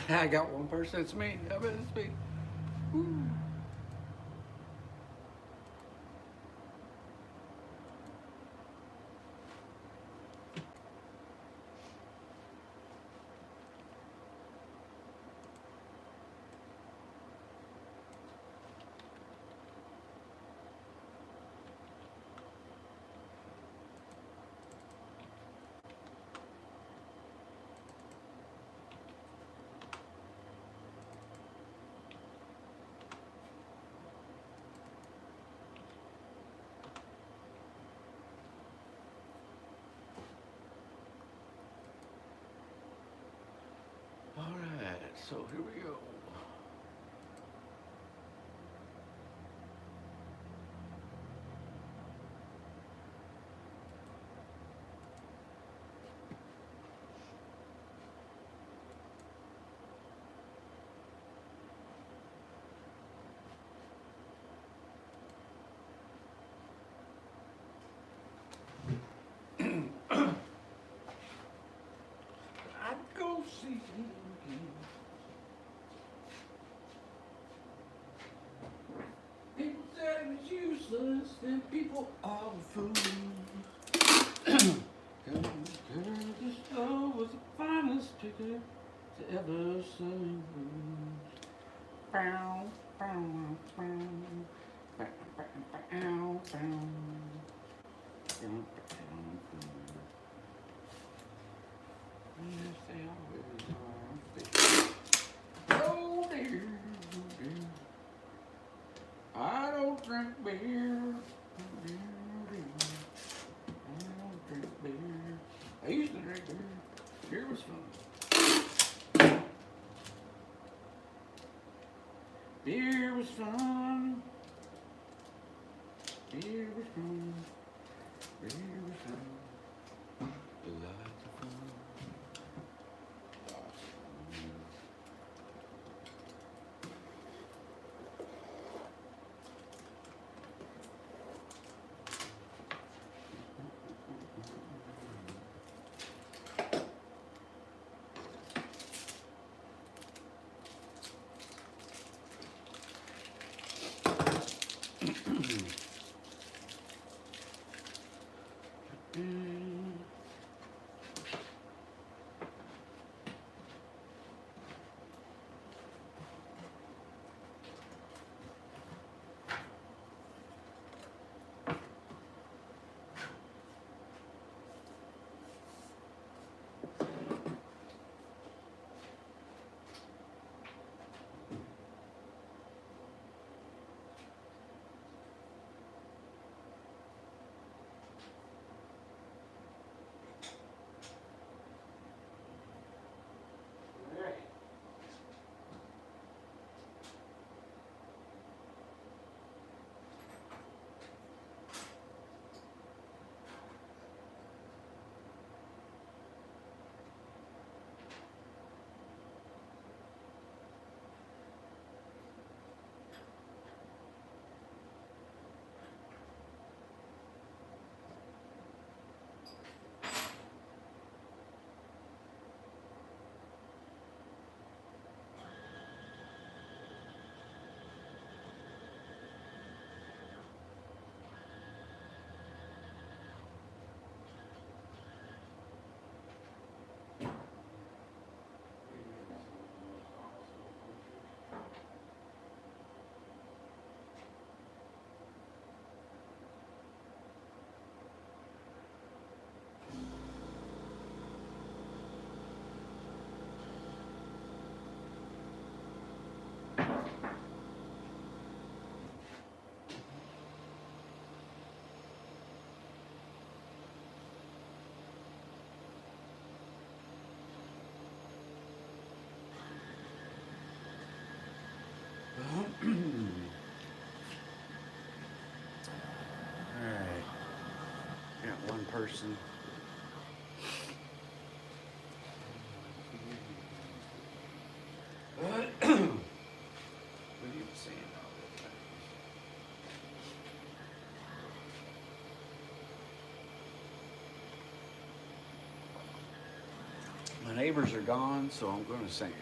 I got one person. It's me. I bet it's me. Woo. All right, so here we go. I'd go see him again. People said he was useless, then people are fools. This love was the finest ticket to ever sing. Bow, bow, bow, bow, bow, bow, bow. Yes, they always are. Oh dear, oh dear. I don't drink beer. Oh dear, oh dear. I don't drink beer. I used to drink beer. Beer was fun. Beer was fun. Beer was fun. Beer was fun. Lots of fun. Alright, got one person. What are you saying all the time? My neighbors are gone, so I'm going to sing.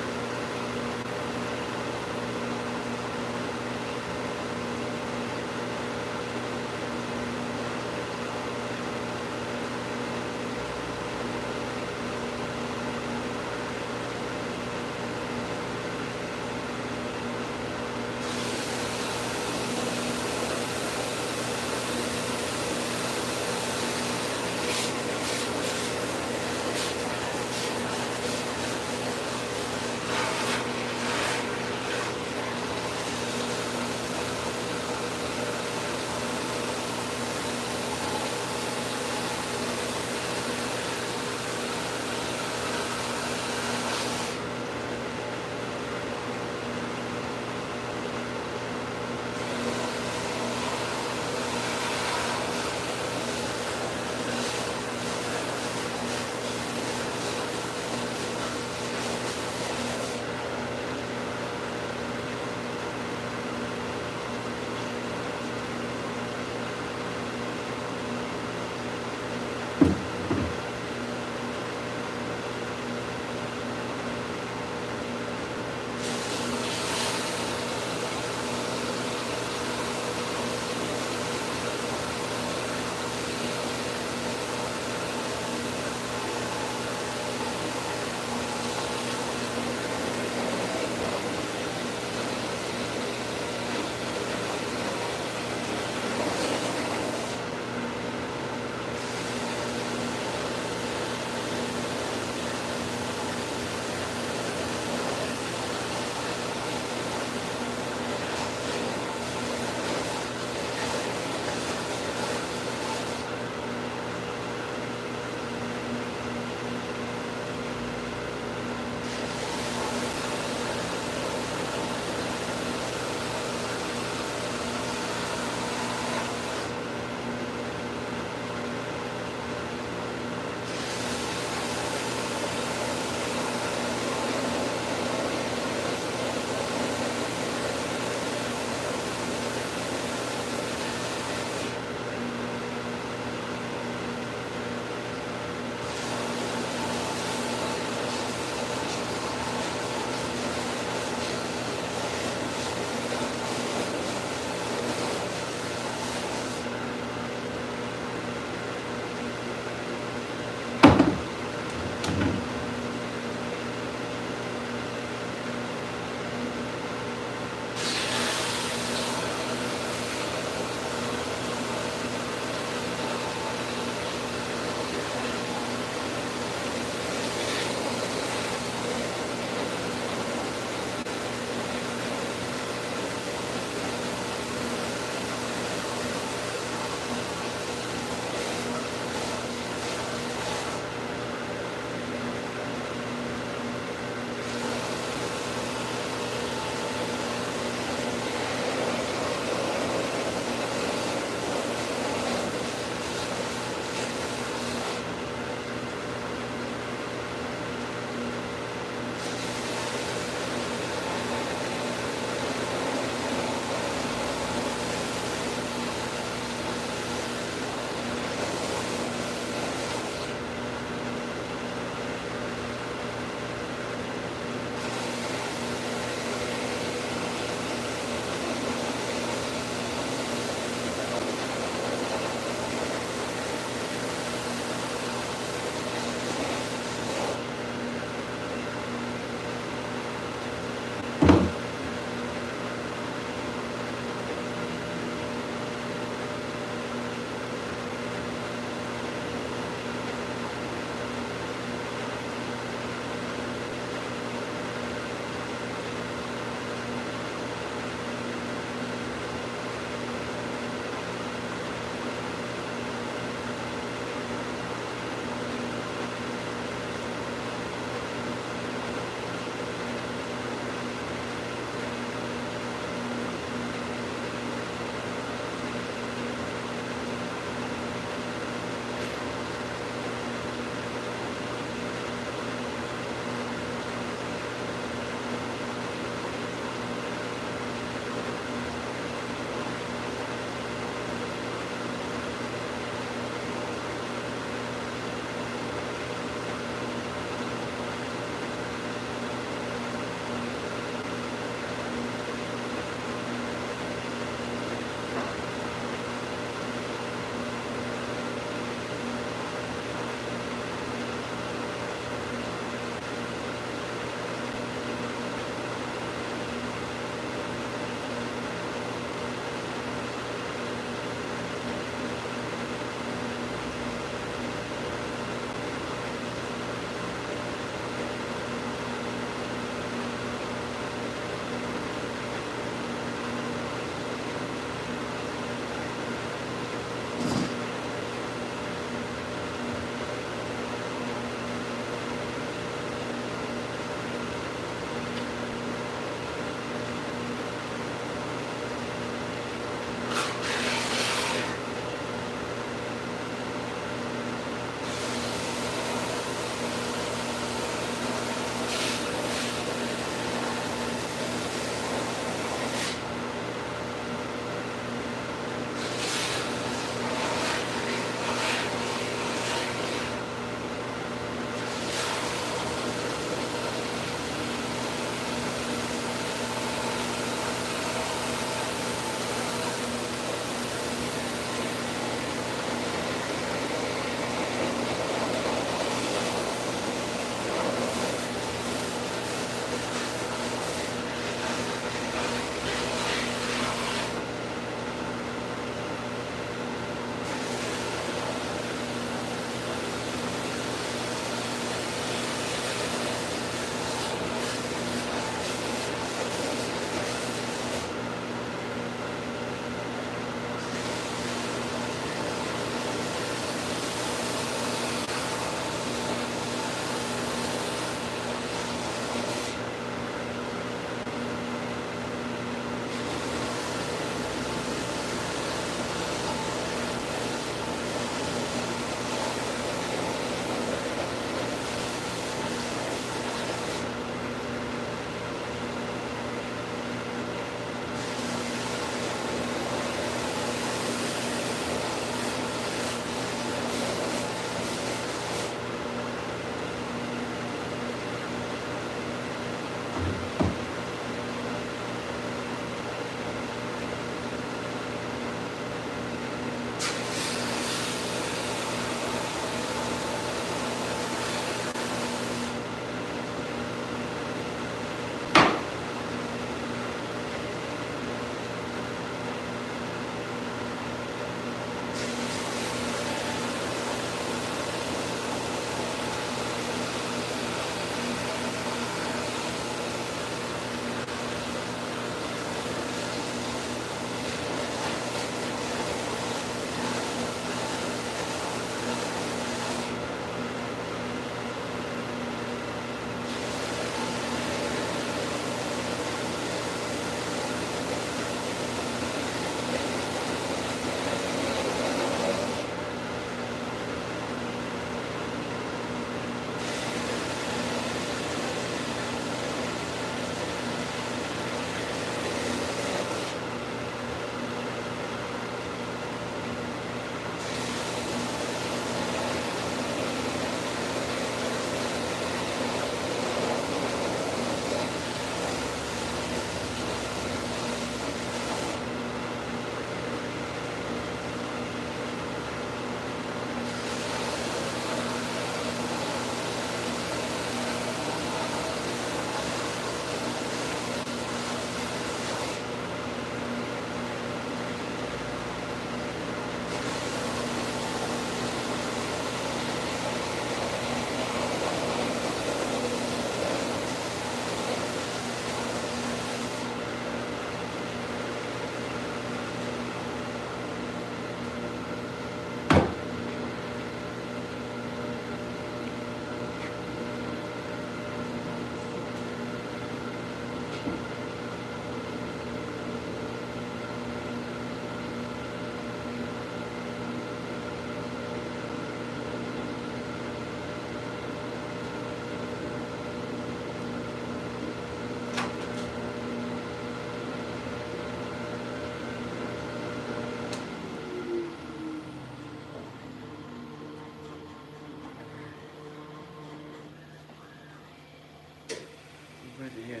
Ready here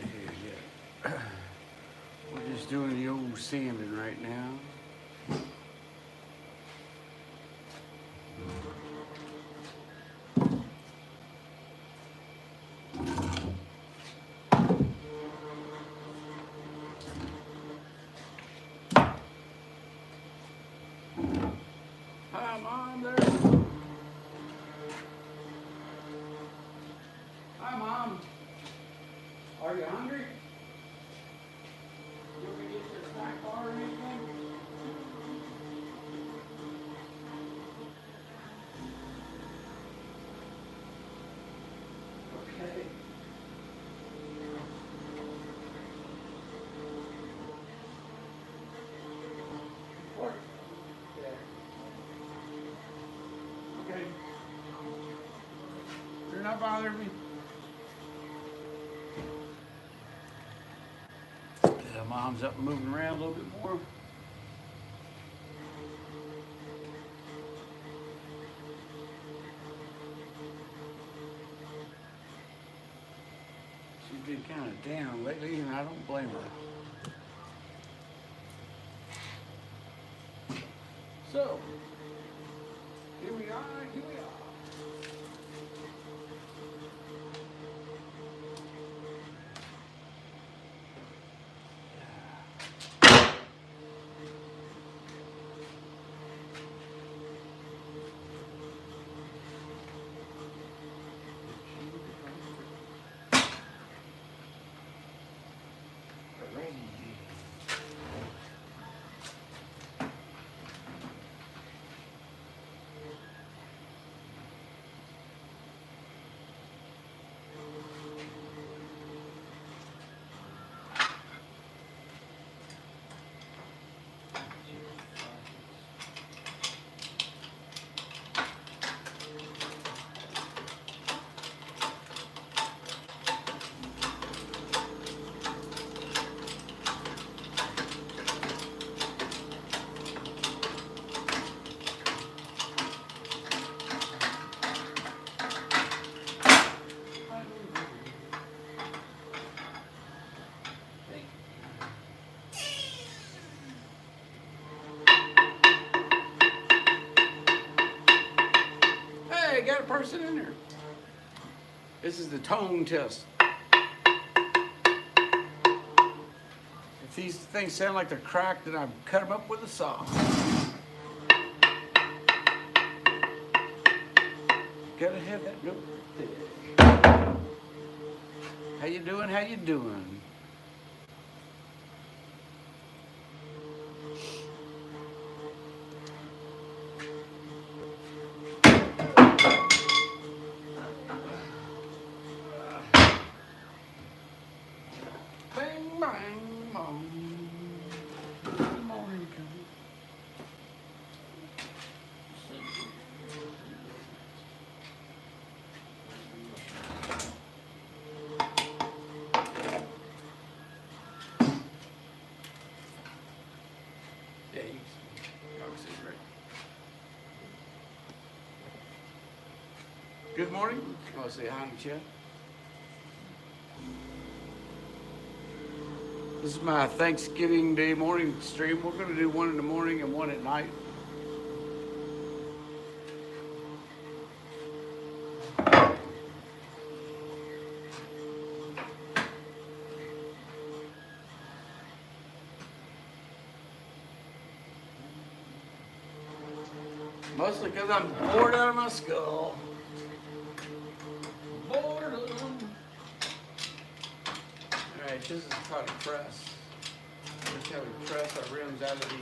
yet. We're just doing the old sanding right now. Hi, Mom, there. Hi, Mom. Are you hungry? You want me to get you a snack bar or anything? Okay. What? Yeah. Okay. You're not bothering me. Yeah, Mom's up and moving around a little bit more. She's been kind of down lately, and I don't blame her. So, here we are, here we are. Hey, got a person in there. This is the tone test. If these things sound like they're cracked, then I cut them up with a saw. Gotta have that note. How you doing? How you doing? Bang, bang, bong. Good morning, Kelly. Yeah, you can see it right. Good morning. I'll say hi to Chet. This is my Thanksgiving Day morning stream. We're going to do one in the morning and one at night. Mostly because I'm bored out of my skull. Boredom. Alright, this is how to press. This is how we press our rims out of the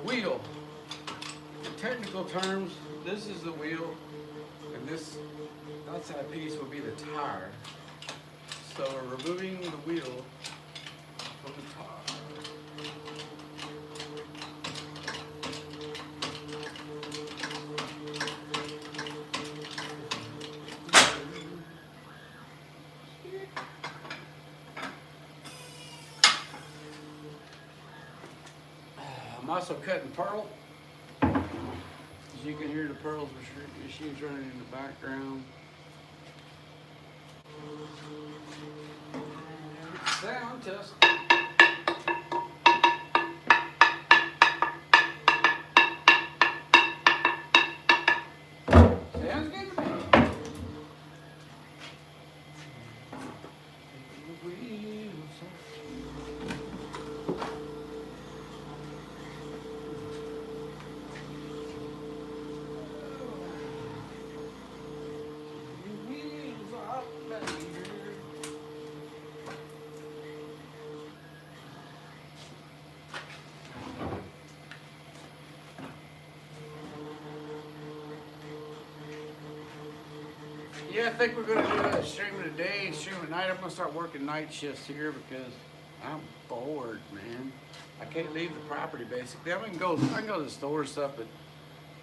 wheel. In technical terms, this is the wheel, and this outside piece will be the tire. So we're removing the wheel from the tire. I'm also cutting pearl. As you can hear the pearls machines running in the background. Sound test. Sounds good to me. Yeah, I think we're going to do a stream today, stream at night. I'm going to start working night shifts here because I'm bored, man. I can't leave the property basically. I can go to the store and stuff, but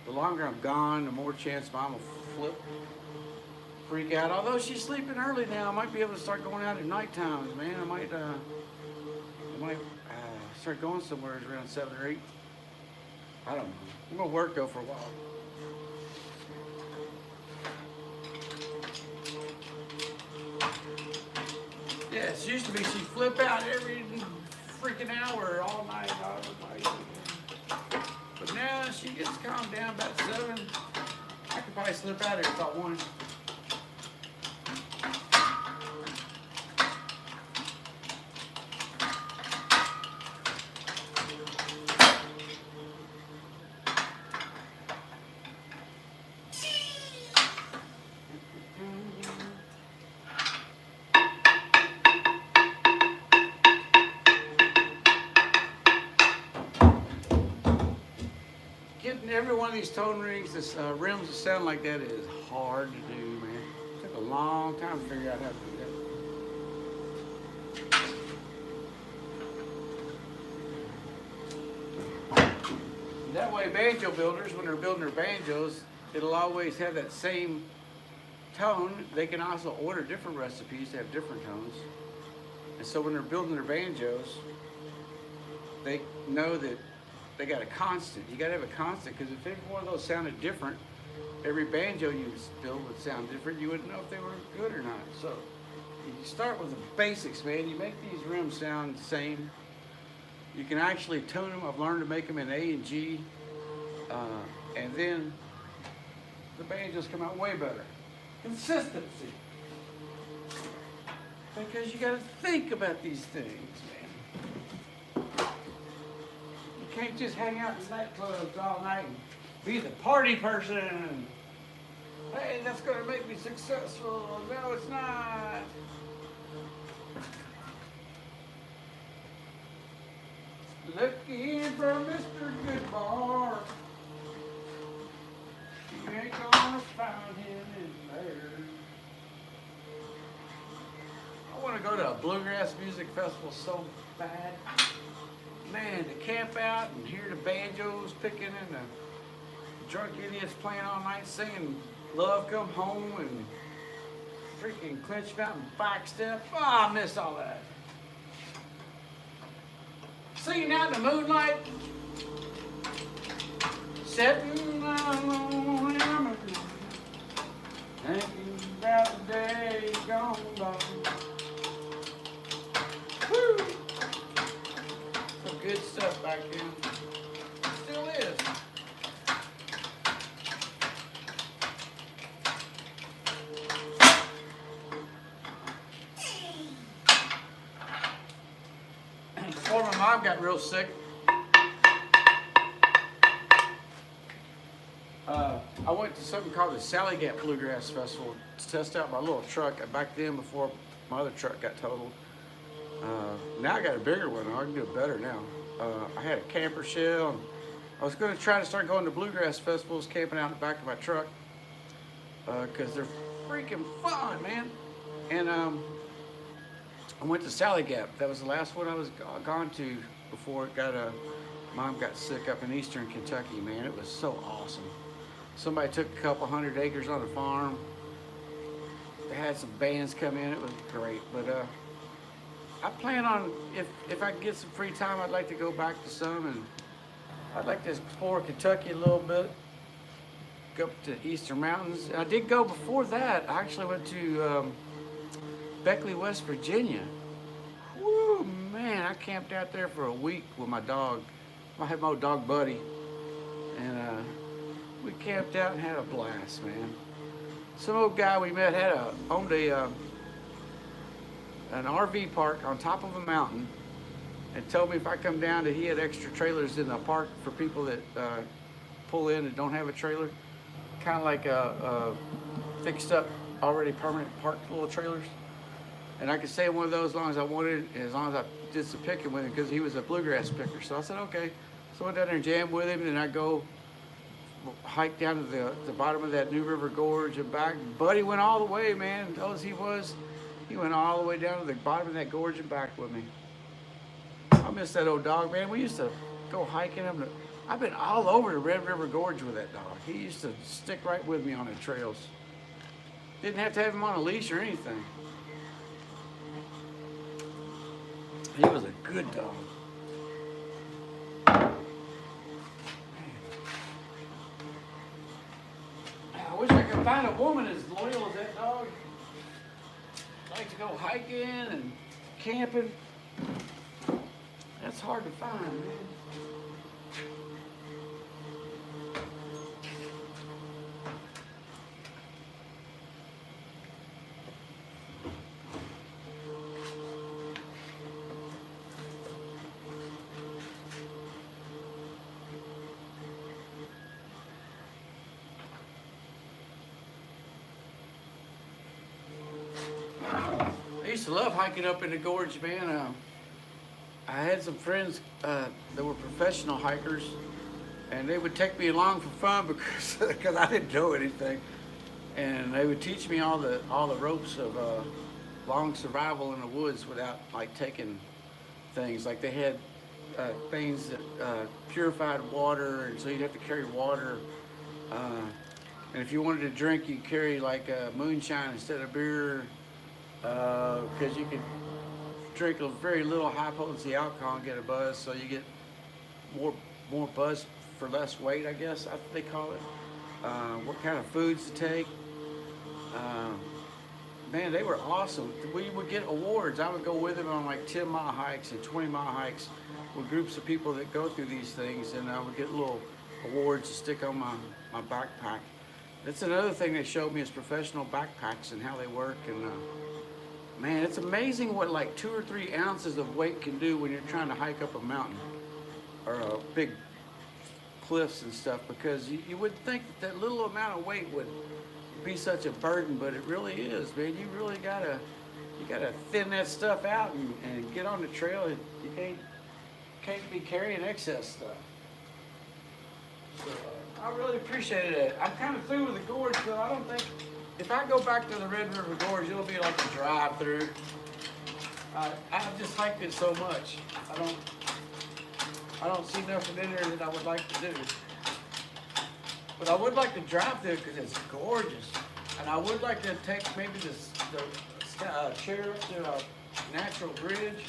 the longer I'm gone, the more chance Mom will freak out. Although she's sleeping early now, I might be able to start going out at night times, man. I might start going somewhere around 7 or 8. I don't know. I'm going to work though for a while. Yeah, it used to be she'd flip out every freaking hour all night. But now she gets calmed down about 7. I could probably slip out here if I wanted. Getting every one of these tone rings, rims to sound like that is hard to do, man. It took a long time to figure out how to do that. That way banjo builders, when they're building their banjos, it'll always have that same tone. They can also order different recipes to have different tones. And so when they're building their banjos, they know that they got a constant. You gotta have a constant, because if every one of those sounded different, every banjo you build would sound different. You wouldn't know if they were good or not. So you start with the basics, man. You make these rims sound the same. You can actually tune them. I've learned to make them in A and G, and then the banjos come out way better. Consistency, because you gotta think about these things, man. You can't just hang out in nightclubs all night and be the party person and, hey, that's gonna make me successful. No, it's not. Looking for Mr. Goodbar. You ain't gonna find him in there. I want to go to a bluegrass music festival so bad. Man, to camp out and hear the banjos picking and the drunk idiots playing all night singing Love Come Home and freaking Clinch Mountain Bike Step. Oh, I miss all that. Singing out in the moonlight. Sitting alone in a moonlight. Thinking about the day gone by. Woo! Some good stuff back then. Still is. Before my mom got real sick, I went to something called the Sally Gap Bluegrass Festival to test out my little truck. Back then, before my other truck got totaled. Now I got a bigger one. I can do it better now. I had a camper shell. And I was going to try to start going to bluegrass festivals, camping out in the back of my truck, because they're freaking fun, man. And I went to Sally Gap. That was the last one I was gone to before it got Mom got sick up in eastern Kentucky, man. It was so awesome. Somebody took a couple 100 acres on the farm. They had some bands come in. It was great. But I plan on, if I get some free time, I'd like to go back to some, and I'd like to explore Kentucky a little bit. Go up to Eastern Mountains. I did go before that. I actually went to Beckley, West Virginia. Woo, man, I camped out there for a week with my dog. I had my dog Buddy, and we camped out and had a blast, man. Some old guy we met owned an RV park on top of a mountain, and told me if I come down that he had extra trailers in the park for people that pull in and don't have a trailer, kind of like a fixed up, already permanent parked little trailers. And I could stay in one of those as long as I wanted, as long as I did some picking with him, because he was a bluegrass picker. So I said, okay. So I went down there and jammed with him, and I go hike down to the bottom of that New River Gorge and back. Buddy went all the way, man. As he was, he went all the way down to the bottom of that gorge and back with me. I miss that old dog, man. We used to go hiking him. I've been all over the Red River Gorge with that dog. He used to stick right with me on the trails. Didn't have to have him on a leash or anything. He was a good dog. I wish I could find a woman as loyal as that dog. Like to go hiking and camping. That's hard to find, man. I used to love hiking up in the gorge, man. I had some friends that were professional hikers, and they would take me along for fun because I didn't know anything, and they would teach me all the ropes of long survival in the woods without like taking things. Like they had things that purified water, and so you'd have to carry water. And if you wanted to drink, you carry like moonshine instead of beer, because you could drink a very little high potency alcohol and get a buzz, so you get more buzz for less weight, I guess they call it. What kind of foods to take. Man, they were awesome. We would get awards. I would go with them on like 10-mile hikes and 20-mile hikes with groups of people that go through these things, and I would get little awards to stick on my backpack. That's another thing they showed me is professional backpacks and how they work. And man, it's amazing what like 2 or 3 ounces of weight can do when you're trying to hike up a mountain or big cliffs and stuff, because you would think that little amount of weight would be such a burden, but it really is, man. You really gotta thin that stuff out and get on the trail. You can't be carrying excess stuff. So I really appreciated it. I'm kind of through with the gorge, so I don't think, if I go back to the Red River Gorge, it'll be like a drive-through. I've just hiked it so much. I don't see nothing in there that I would like to do. But I would like to drive through it because it's gorgeous. And I would like to take maybe the chair up to a natural bridge.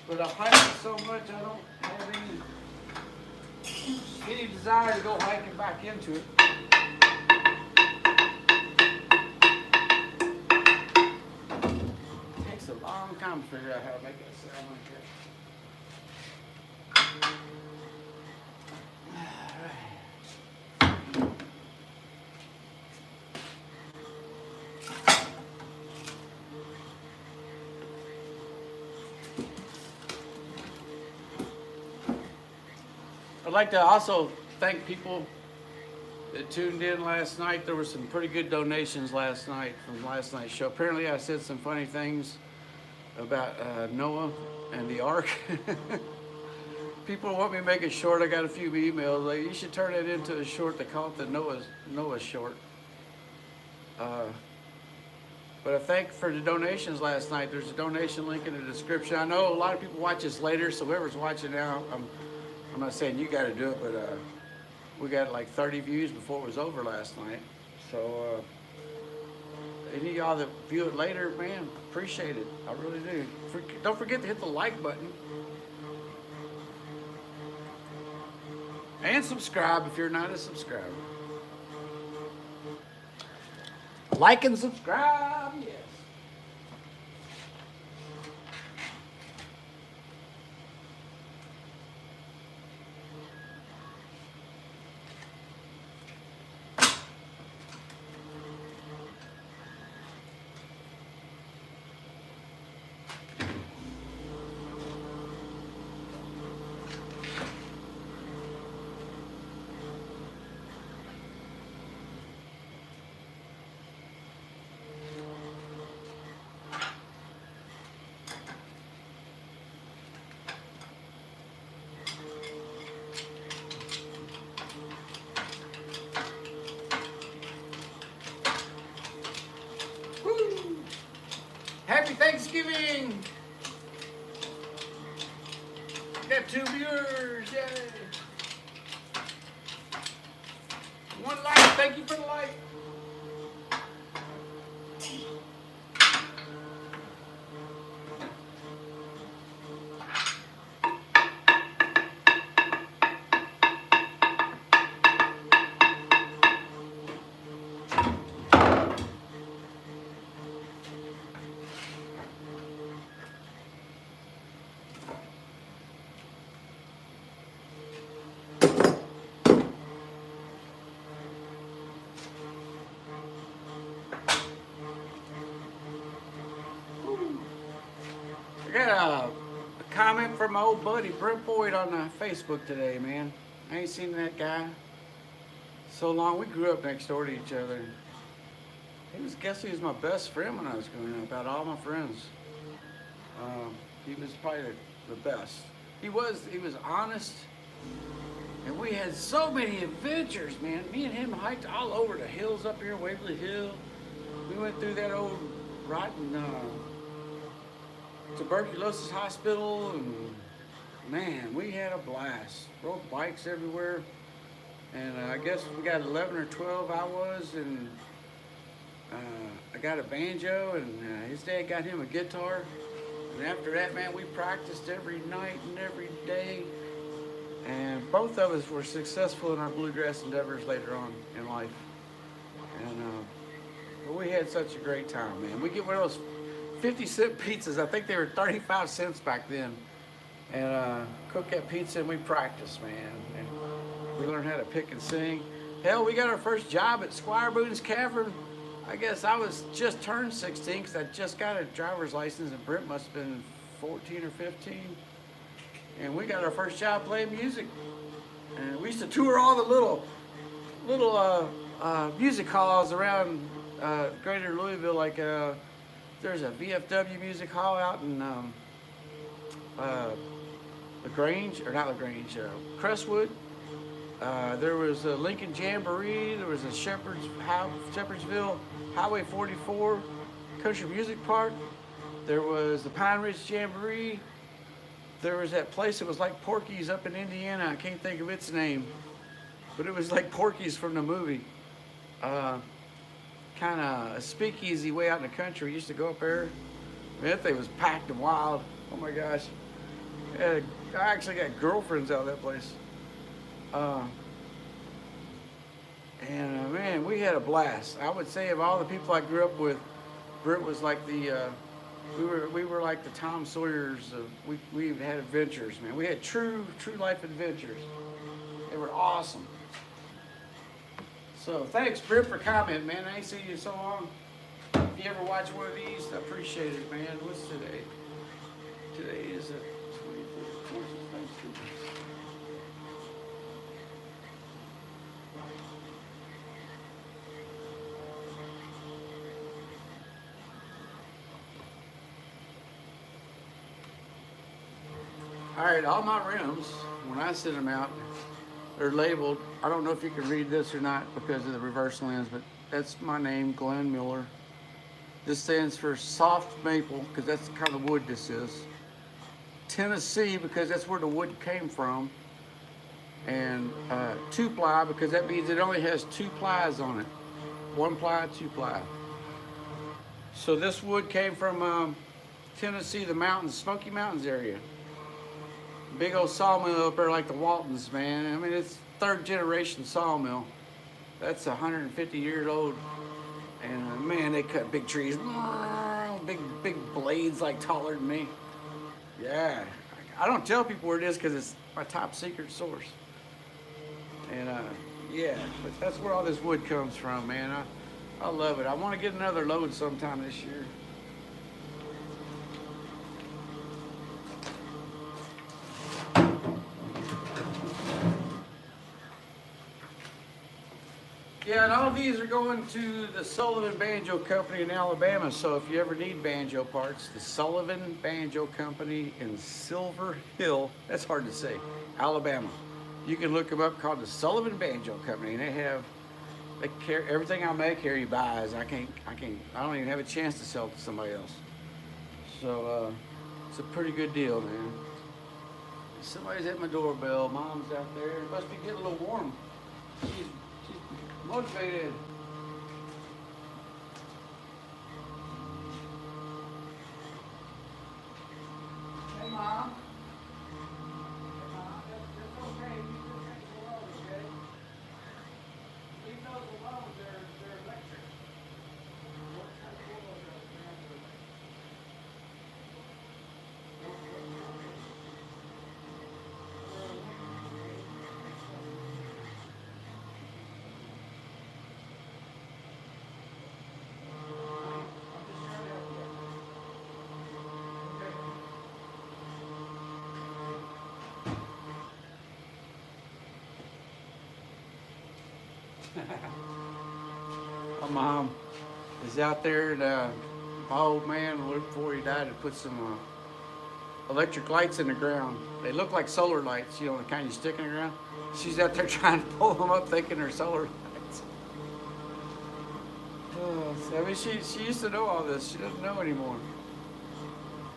But I've hiked it so much I don't have any desire to go hiking back into it. It takes a long time to figure out how to make that sound like that. I'd like to also thank people that tuned in last night. There were some pretty good donations last night from last night's show. Apparently I said some funny things about Noah and the Ark. People want me to make it short. I got a few emails like, you should turn it into a short. They call it the Noah short. But I thank for the donations last night. There's a donation link in the description. I know a lot of people watch this later, so whoever's watching now, I'm not saying you got to do it, but we got like 30 views before it was over last night. So any of y'all that view it later, man, appreciate it. I really do. Don't forget to hit the like button. And subscribe if you're not a subscriber. like and subscribe. Yes. Woo. Happy Thanksgiving! Got 2 viewers, yay! 1 like, thank you for the like. I got a comment from my old buddy Brent Boyd on Facebook today, man. I ain't seen that guy so long. We grew up next door to each other. Guess he was my best friend when I was growing up, out of all my friends. He was probably the best. He was honest, and we had so many adventures, man. Me and him hiked all over the hills up here, Waverly Hill. We went through that old rotten tuberculosis hospital, and man, we had a blast. Rode bikes everywhere, and I guess we got 11 or 12. I was, and I got a banjo, and his dad got him a guitar. And after that, man, we practiced every night and every day. And both of us were successful in our bluegrass endeavors later on in life. And but we had such a great time, man. We get one of those 50-cent pizzas. I think they were 35 cents back then. And cook that pizza, and we practiced, man. And we learned how to pick and sing. Hell, we got our first job at Squire Boone's Cavern. I guess I was just turned 16 because I just got a driver's license, and Brent must have been 14 or 15. And we got our first job playing music. And we used to tour all the little music halls around greater Louisville. Like there's a VFW music hall out in LaGrange, or not LaGrange, Crestwood. There was a Lincoln Jamboree. There was a Shepherdsville Highway 44 Country Music Park. There was the Pine Ridge Jamboree. There was that place that was like Porky's up in Indiana. I can't think of its name, but it was like Porky's from the movie. Kind of a speakeasy way out in the country. We used to go up there. I mean, that thing was packed and wild. Oh my gosh. I actually got girlfriends out of that place. Man, we had a blast. I would say of all the people I grew up with, Britt was like the we were like the Tom Sawyers of, we had adventures, man. We had true life adventures. They were awesome. So thanks, Britt, for commenting, man. I ain't seen you in so long. If you ever watch one of these, I appreciate it, man. What's today? Today is the 24th. All right, all my rims, when I send them out, they're labeled. I don't know if you can read this or not because of the reverse lens, but that's my name, Glenn Miller. This stands for soft maple, because that's the kind of wood this is. Tennessee, because that's where the wood came from. And 2-ply, because that means it only has 2 plies on it. 1 ply, 2 ply. So this wood came from Tennessee, the mountains, Smoky Mountains area. Big old sawmill up there like the Waltons, man. I mean, it's 3rd generation sawmill. That's 150 years old. And Man, they cut big trees, big blades like taller than me. Yeah, I don't tell people where it is because it's my top secret source. And yeah, but that's where all this wood comes from, man. I love it. I want to get another load sometime this year. Yeah, and all these are going to the Sullivan Banjo Company in Alabama. So if you ever need banjo parts, the Sullivan Banjo Company in Silver Hill, that's hard to say, Alabama. You can look them up, called the Sullivan Banjo Company, and they carry everything I make here. He buys. I don't even have a chance to sell it to somebody else. So it's a pretty good deal, man. Somebody's at my doorbell. Mom's out there. It must be getting a little warm. She's motivated. Hey, Mom. My mom is out there, and my old man, before he died, had put some electric lights in the ground. They look like solar lights, you know, the kind you stick in the ground. She's out there trying to pull them up, thinking they're solar lights. I mean, she used to know all this. She doesn't know anymore.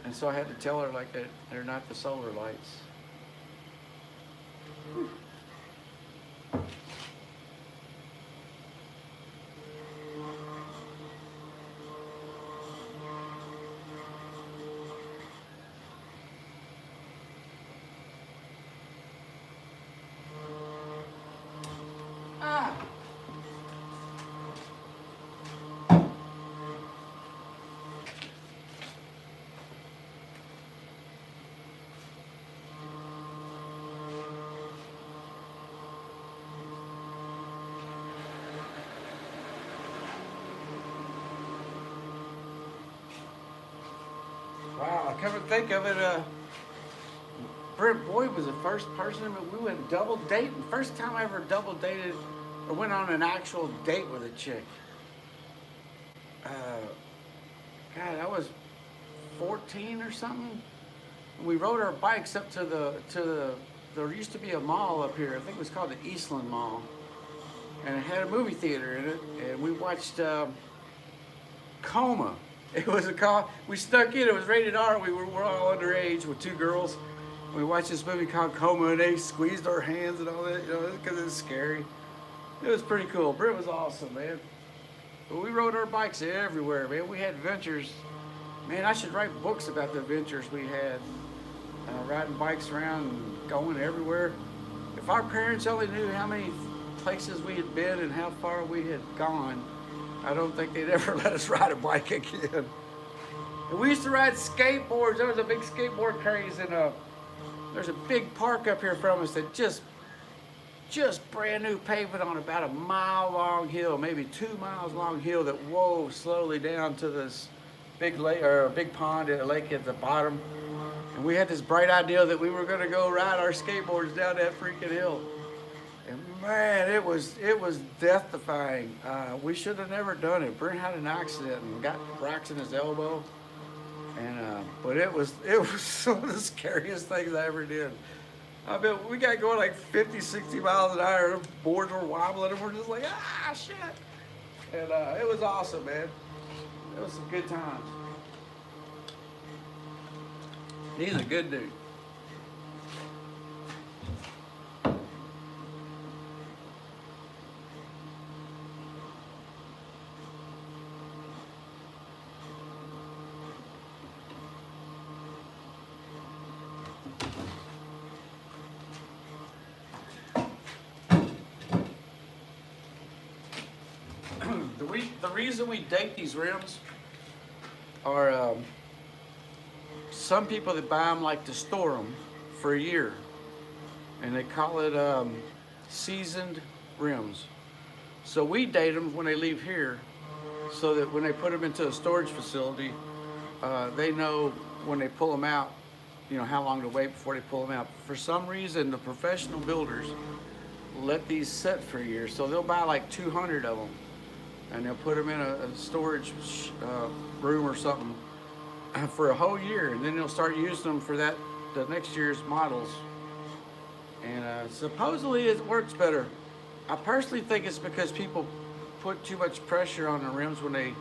And so I had to tell her like that they're not the solar lights. Wow, come and think of it, Brent Boyd was the first person we went double dating. First time I ever double dated or went on an actual date with a chick. God, I was 14 or something. We rode our bikes up to there used to be a mall up here. I think it was called the Eastland Mall. And it had a movie theater in it. And we watched Coma. It was we snuck in, it was rated R. We're all underage with two girls. We watched this movie called Coma, and they squeezed our hands and all that, you know, because it was scary. It was pretty cool. Britt was awesome, man. But we rode our bikes everywhere, man. We had adventures. Man, I should write books about the adventures we had. Riding bikes around and going everywhere. If our parents only knew how many places we had been and how far we had gone, I don't think they'd ever let us ride a bike again. And we used to ride skateboards. There was a big skateboard craze, and there's a big park up here from us that just brand new pavement on about a mile long hill, maybe 2 miles long hill that wove slowly down to this big lake or a big pond and a lake at the bottom. And we had this bright idea that we were going to go ride our skateboards down that freaking hill. And man, it was death-defying. We should have never done it. Brent had an accident and got rocks in his elbow. And but it was some of the scariest things I ever did. I mean, we got going like 50, 60 miles an hour. The boards were wobbling, and we're just like, ah, shit. And it was awesome, man. It was some good times. He's a good dude. the reason we date these rims are some people that buy them like to store them for a year, and they call it seasoned rims. So we date them when they leave here, so that when they put them into a storage facility, they know when they pull them out, you know, how long to wait before they pull them out. For some reason, the professional builders let these sit for a year, so they'll buy like 200 of them, and they'll put them in a storage room or something for a whole year, and then they'll start using them for the next year's models. And supposedly it works better. I personally think it's because people put too much pressure on the rims when they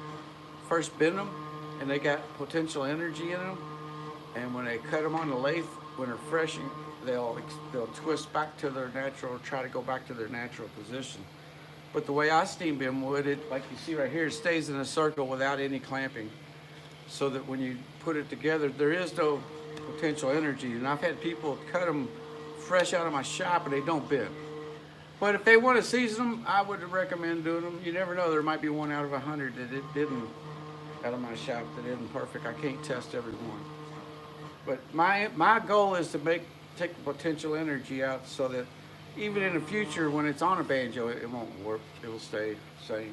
first bend them, and they got potential energy in them. And when they cut them on the lathe, when they're fresh, they'll twist back to their natural, try to go back to their natural position. But the way I steam bend wood, it, like you see right here, it stays in a circle without any clamping, so that when you put it together, there is no potential energy. And I've had people cut them fresh out of my shop and they don't bend. But if they want to season them, I would recommend doing them. You never know, there might be one out of 100 that it didn't, out of my shop, that isn't perfect. I can't test every one. But my goal is to take the potential energy out, so that even in the future, when it's on a banjo, it won't warp. It will stay same.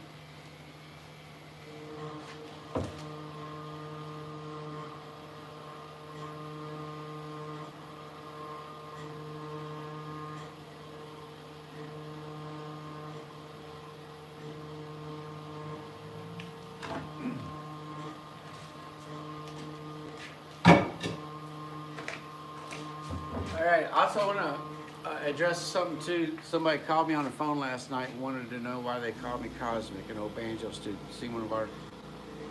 All right, I also want to address something too. Somebody called me on the phone last night and wanted to know why they called me Cosmic, an old banjo student, seen one of our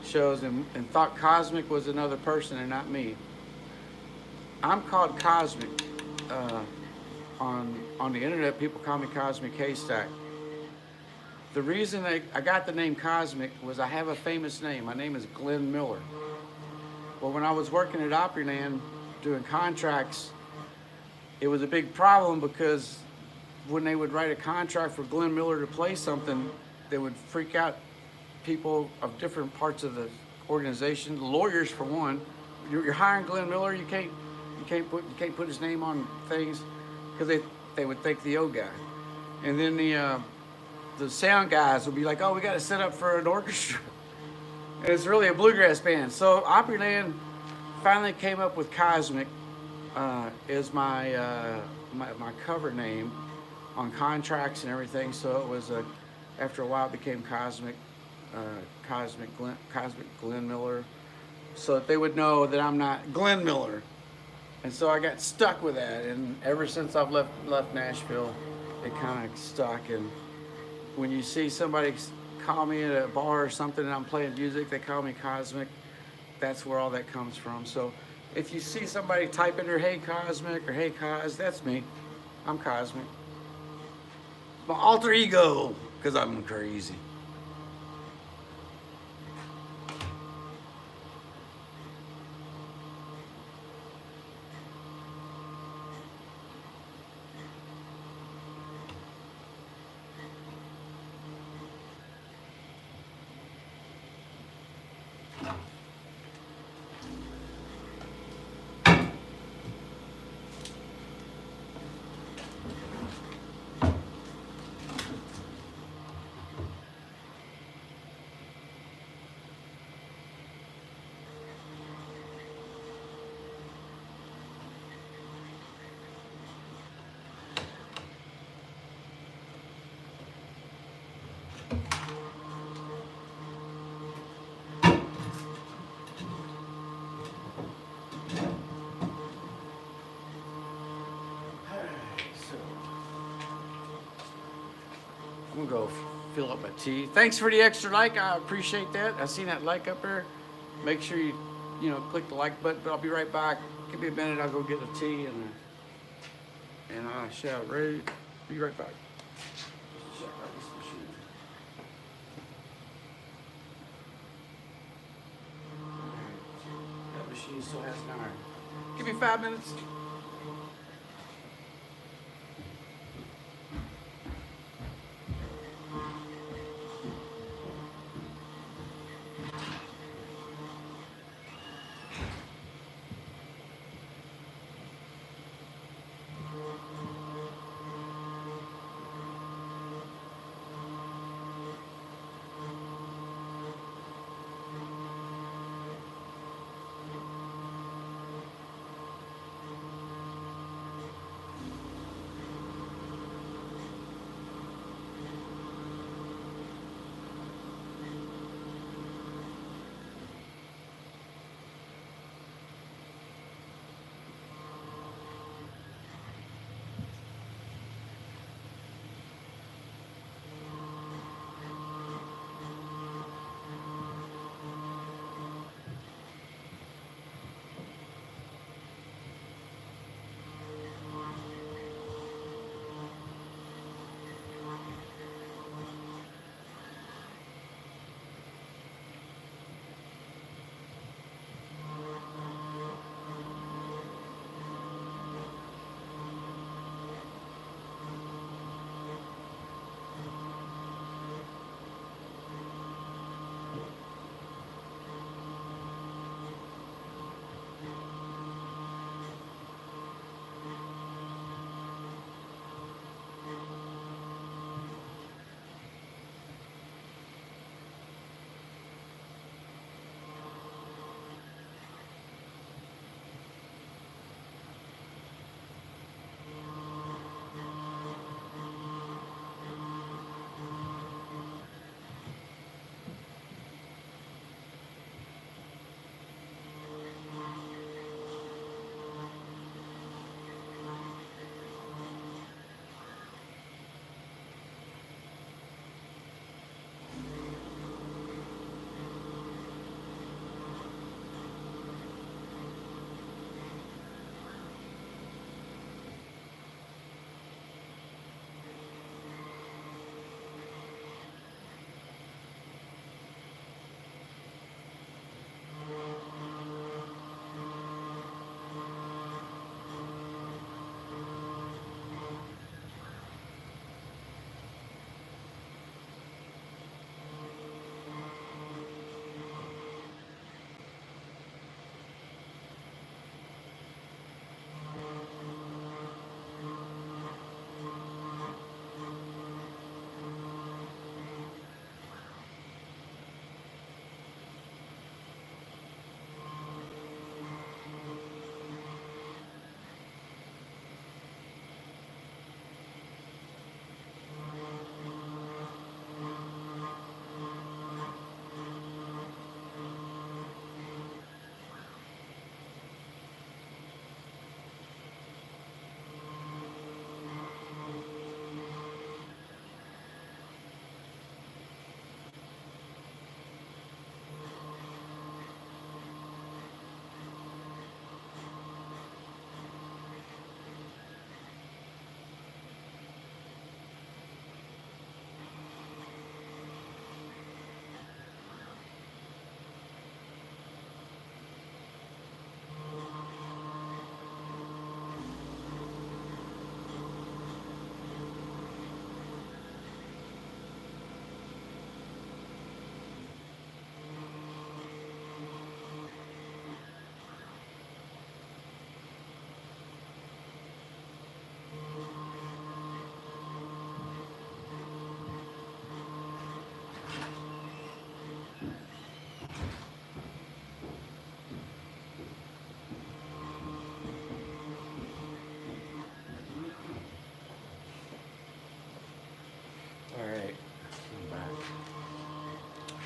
shows, and thought Cosmic was another person and not me. I'm called Cosmic. On the internet, people call me Cosmic Haystack. The reason I got the name Cosmic was I have a famous name. My name is Glenn Miller. Well, when I was working at Opryland doing contracts, it was a big problem, because when they would write a contract for Glenn Miller to play something, they would freak out people of different parts of the organization. The lawyers, for one. You're hiring Glenn Miller, you can't put his name on things, because they would think the old guy. And then the sound guys would be like, oh, we got to set up for an orchestra. And it's really a bluegrass band. So Opryland finally came up with Cosmic is my cover name on contracts and everything. So it was after a while it became Cosmic Glenn Miller, so that they would know that I'm not Glenn Miller. And so I got stuck with that, and ever since I've left Nashville, it kind of stuck. And when you see somebody call me at a bar or something and I'm playing music, they call me Cosmic. That's where all that comes from. So if you see somebody type in there, hey Cosmic or hey Cos, that's me. I'm Cosmic. My alter ego, because I'm crazy. I'm gonna go fill up my tea. Thanks for the extra like. I appreciate that. I seen that like up there. Make sure you click the like button. But I'll be right back. Give me a minute. I'll go get a tea and I shall be right back. Check out this machine. That machine still has an iron. Give me 5 minutes.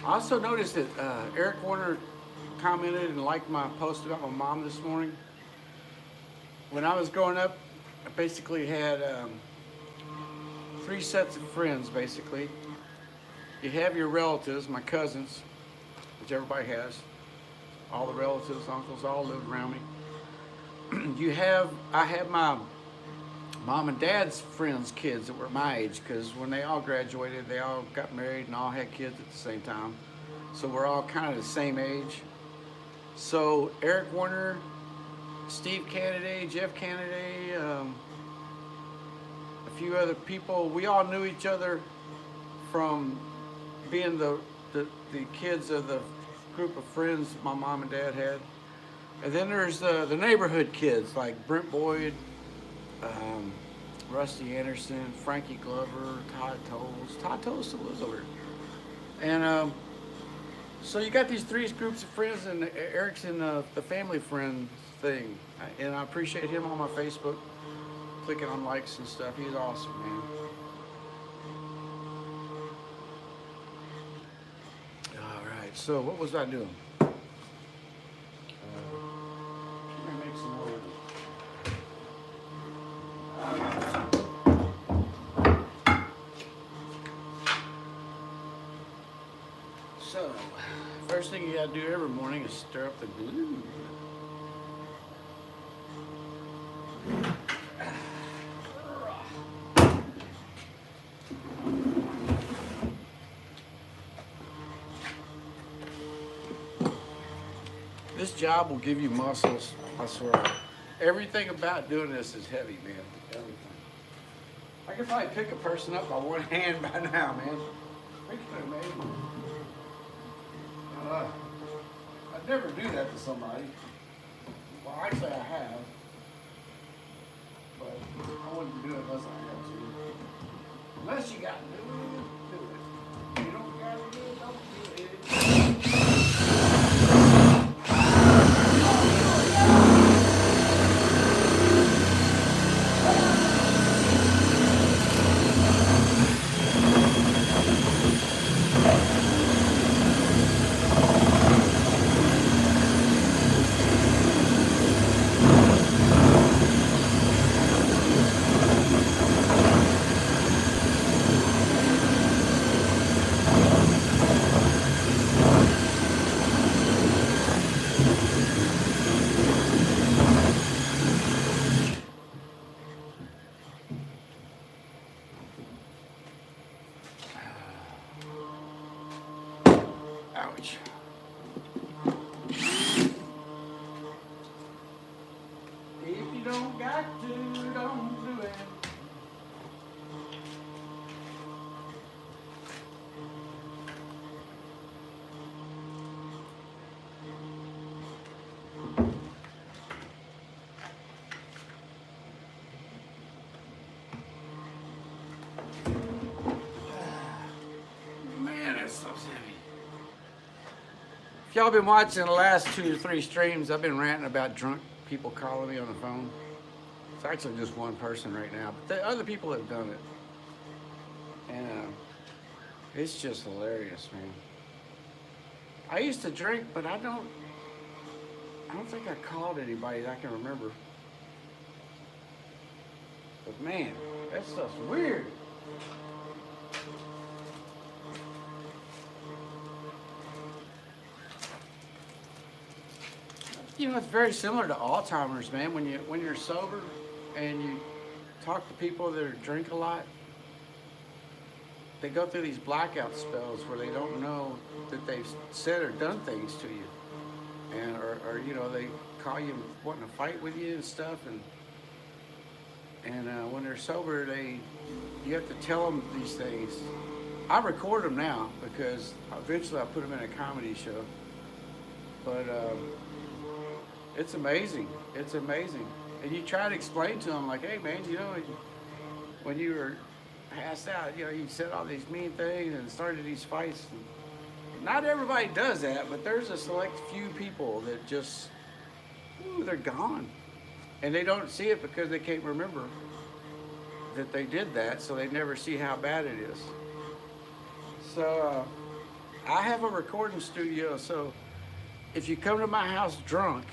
I also noticed that Eric Warner commented and liked my post about my mom this morning. When I was growing up, I basically had 3 sets of friends, basically. You have your relatives, my cousins, which everybody has. All the relatives, uncles, all lived around me. I had my mom and dad's friends' kids that were my age, because when they all graduated, they all got married and all had kids at the same time. So we're all kind of the same age. So Eric Warner, Steve Kennedy, Jeff Kennedy, a few other people, we all knew each other from being the kids of the group of friends my mom and dad had. And then there's the neighborhood kids like Brent Boyd, Rusty Anderson, Frankie Glover, Todd Tolles. Todd Tolles still lives over here. And so you got these 3 groups of friends, and Eric's in the family friend thing. And I appreciate him on my Facebook, clicking on likes and stuff. He's awesome, man. All right, so what was I doing? Make some more. So, first thing you gotta do every morning is stir up the glue. This job will give you muscles, I swear. Everything about doing this is heavy, man. Everything. I could probably pick a person up by one hand by now, man. Freaking amazing. I'd never do that to somebody. Well, actually I have. But I wouldn't do it unless I had to. Unless you got to do it, do it. If you don't got to do it, don't do it. Ouch. If you don't got to, don't do it. Man, that stuff's heavy. If y'all been watching the last 2 or 3 streams, I've been ranting about drunk people calling me on the phone. It's actually just one person right now, but the other people have done it. And it's just hilarious, man. I used to drink, but I don't think I called anybody that I can remember. But man, that stuff's weird. You know, it's very similar to Alzheimer's, man. When you're sober and you talk to people that drink a lot, they go through these blackout spells where they don't know that they've said or done things to you, and or you know, they call you wanting to fight with you and stuff, and when they're sober, you have to tell them these things. I record them now because eventually I put them in a comedy show, but it's amazing. It's amazing. And you try to explain to them, like, hey, man, you know, when you were passed out, you know, you said all these mean things and started these fights. And not everybody does that, but there's a select few people that just, they're gone. And they don't see it because they can't remember that they did that, so they never see how bad it is. So, I have a recording studio, so if you come to my house drunk,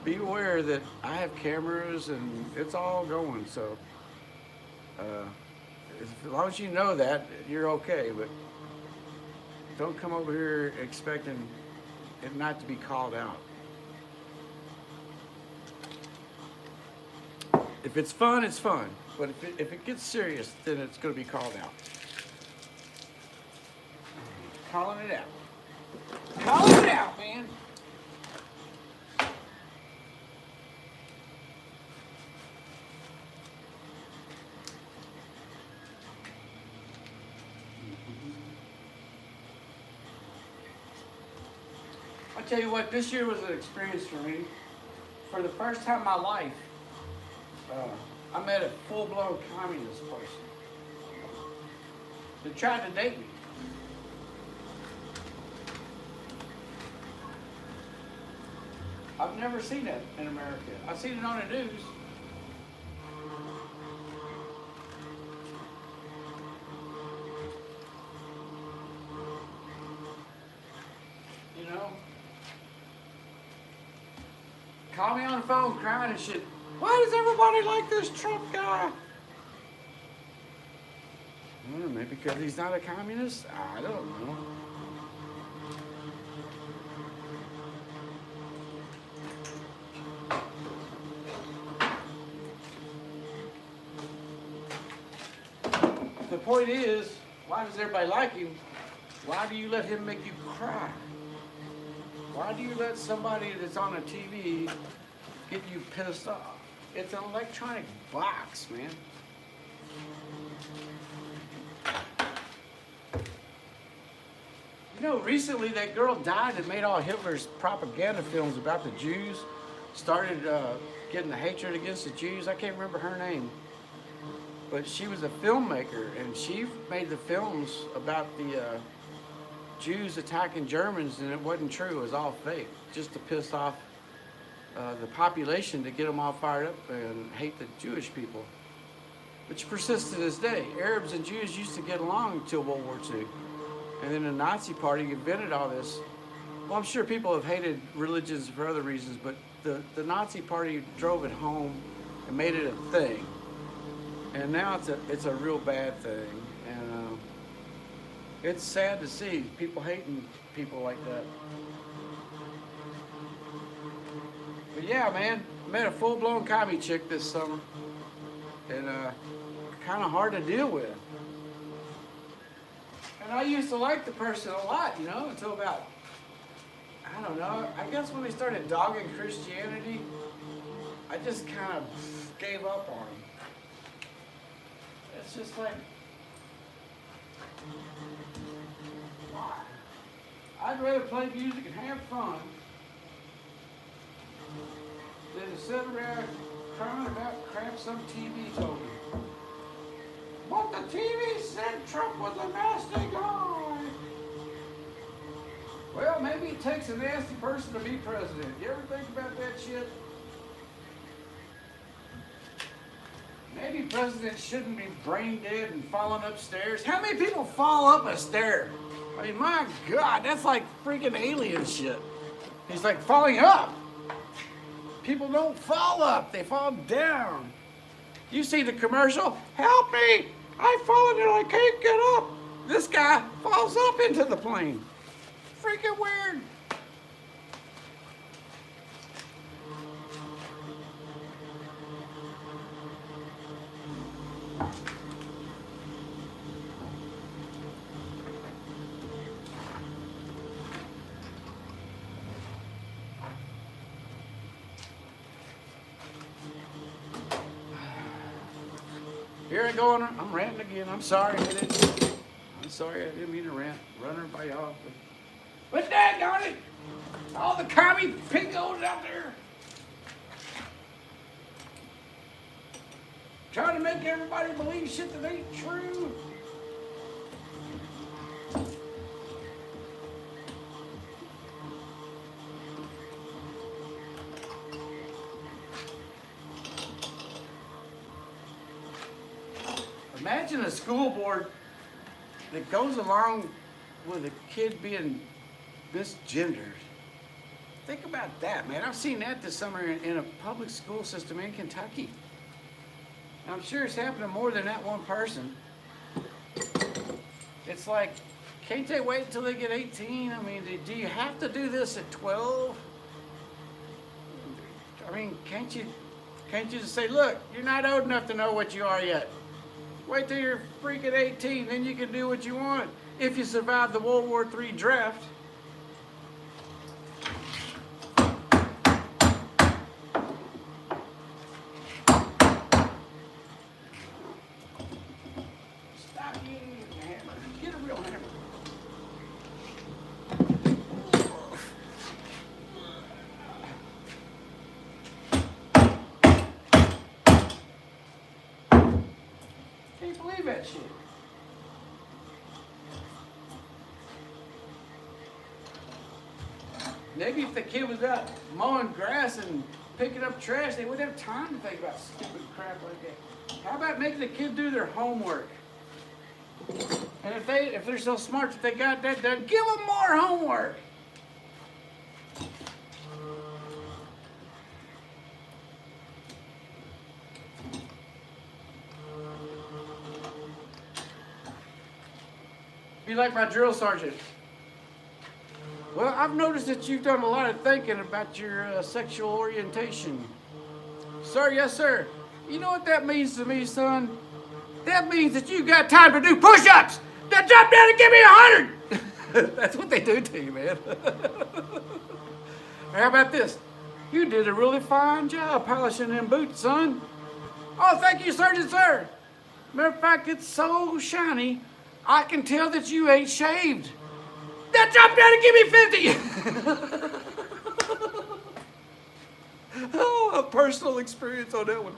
be aware that I have cameras and it's all going. So uh, as long as you know that, you're okay. But don't come over here expecting it not to be called out. If it's fun, it's fun. But if it gets serious, then it's going to be called out. Calling it out. Calling it out, man. I tell you what, this year was an experience for me. For the first time in my life, I met a full-blown communist person that tried to date me. I've never seen that in America. I've seen it on the news. You know? Call me on the phone crying and shit. Why does everybody like this Trump guy? Maybe because he's not a communist? I don't know. The point is, why does everybody like him? Why do you let him make you cry? Why do you let somebody that's on a TV get you pissed off? It's an electronic box, man. You know, recently that girl died that made all Hitler's propaganda films about the Jews, started getting the hatred against the Jews. I can't remember her name. But she was a filmmaker, and she made the films about the Jews attacking Germans, and it wasn't true. It was all fake, just to piss off the population, to get them all fired up and hate the Jewish people, which persists to this day. Arabs and Jews used to get along until World War II. And then the Nazi Party invented all this. Well, I'm sure people have hated religions for other reasons, but the Nazi Party drove it home and made it a thing. And now it's a real bad thing, and it's sad to see people hating people like that. But yeah, man, I met a full-blown commie chick this summer, and kind of hard to deal with. And I used to like the person a lot, you know, until about, I don't know, I guess when they started dogging Christianity, I just kind of gave up on them. It's just like, why? I'd rather play music and have fun than to sit around crying about crap some TV told me. But the TV said Trump was a nasty guy. Well, maybe it takes a nasty person to be president. You ever think about that shit? Maybe presidents shouldn't be brain dead and falling upstairs. How many people fall up a stair? I mean, my God, that's like freaking alien shit. He's like falling up. People don't fall up, they fall down. You see the commercial? Help me! I've fallen and I can't get up. This guy falls up into the plane. Freaking weird. Here I go, I'm ranting again. I'm sorry, I didn't mean to rant. Run everybody off. But daggone it! All the commie pingos out there trying to make everybody believe shit that ain't true. Imagine a school board that goes along with a kid being misgendered. Think about that, man. I've seen that this summer in a public school system in Kentucky. I'm sure it's happened to more than that one person. It's like, can't they wait until they get 18? I mean, do you have to do this at 12? I mean, can't you just say, look, you're not old enough to know what you are yet. Wait till you're freaking 18, then you can do what you want. If you survive the World War III draft. Stop using a hammer. Get a real hammer. Can't believe that shit. Maybe if the kid was out mowing grass and picking up trash, they wouldn't have time to think about stupid crap like that. How about making the kid do their homework? And if they're so smart that they got that done, give them more homework. Be like my drill sergeant. Well, I've noticed that you've done a lot of thinking about your sexual orientation. Sir, yes, sir. You know what that means to me, son? That means that you got time to do push-ups. Now jump down and give me 100. That's what they do to you, man. How about this? You did a really fine job polishing them boots, son. Oh, thank you, Sergeant, sir. Matter of fact, it's so shiny, I can tell that you ain't shaved. Now jump down and give me 50. Oh, a personal experience on that one.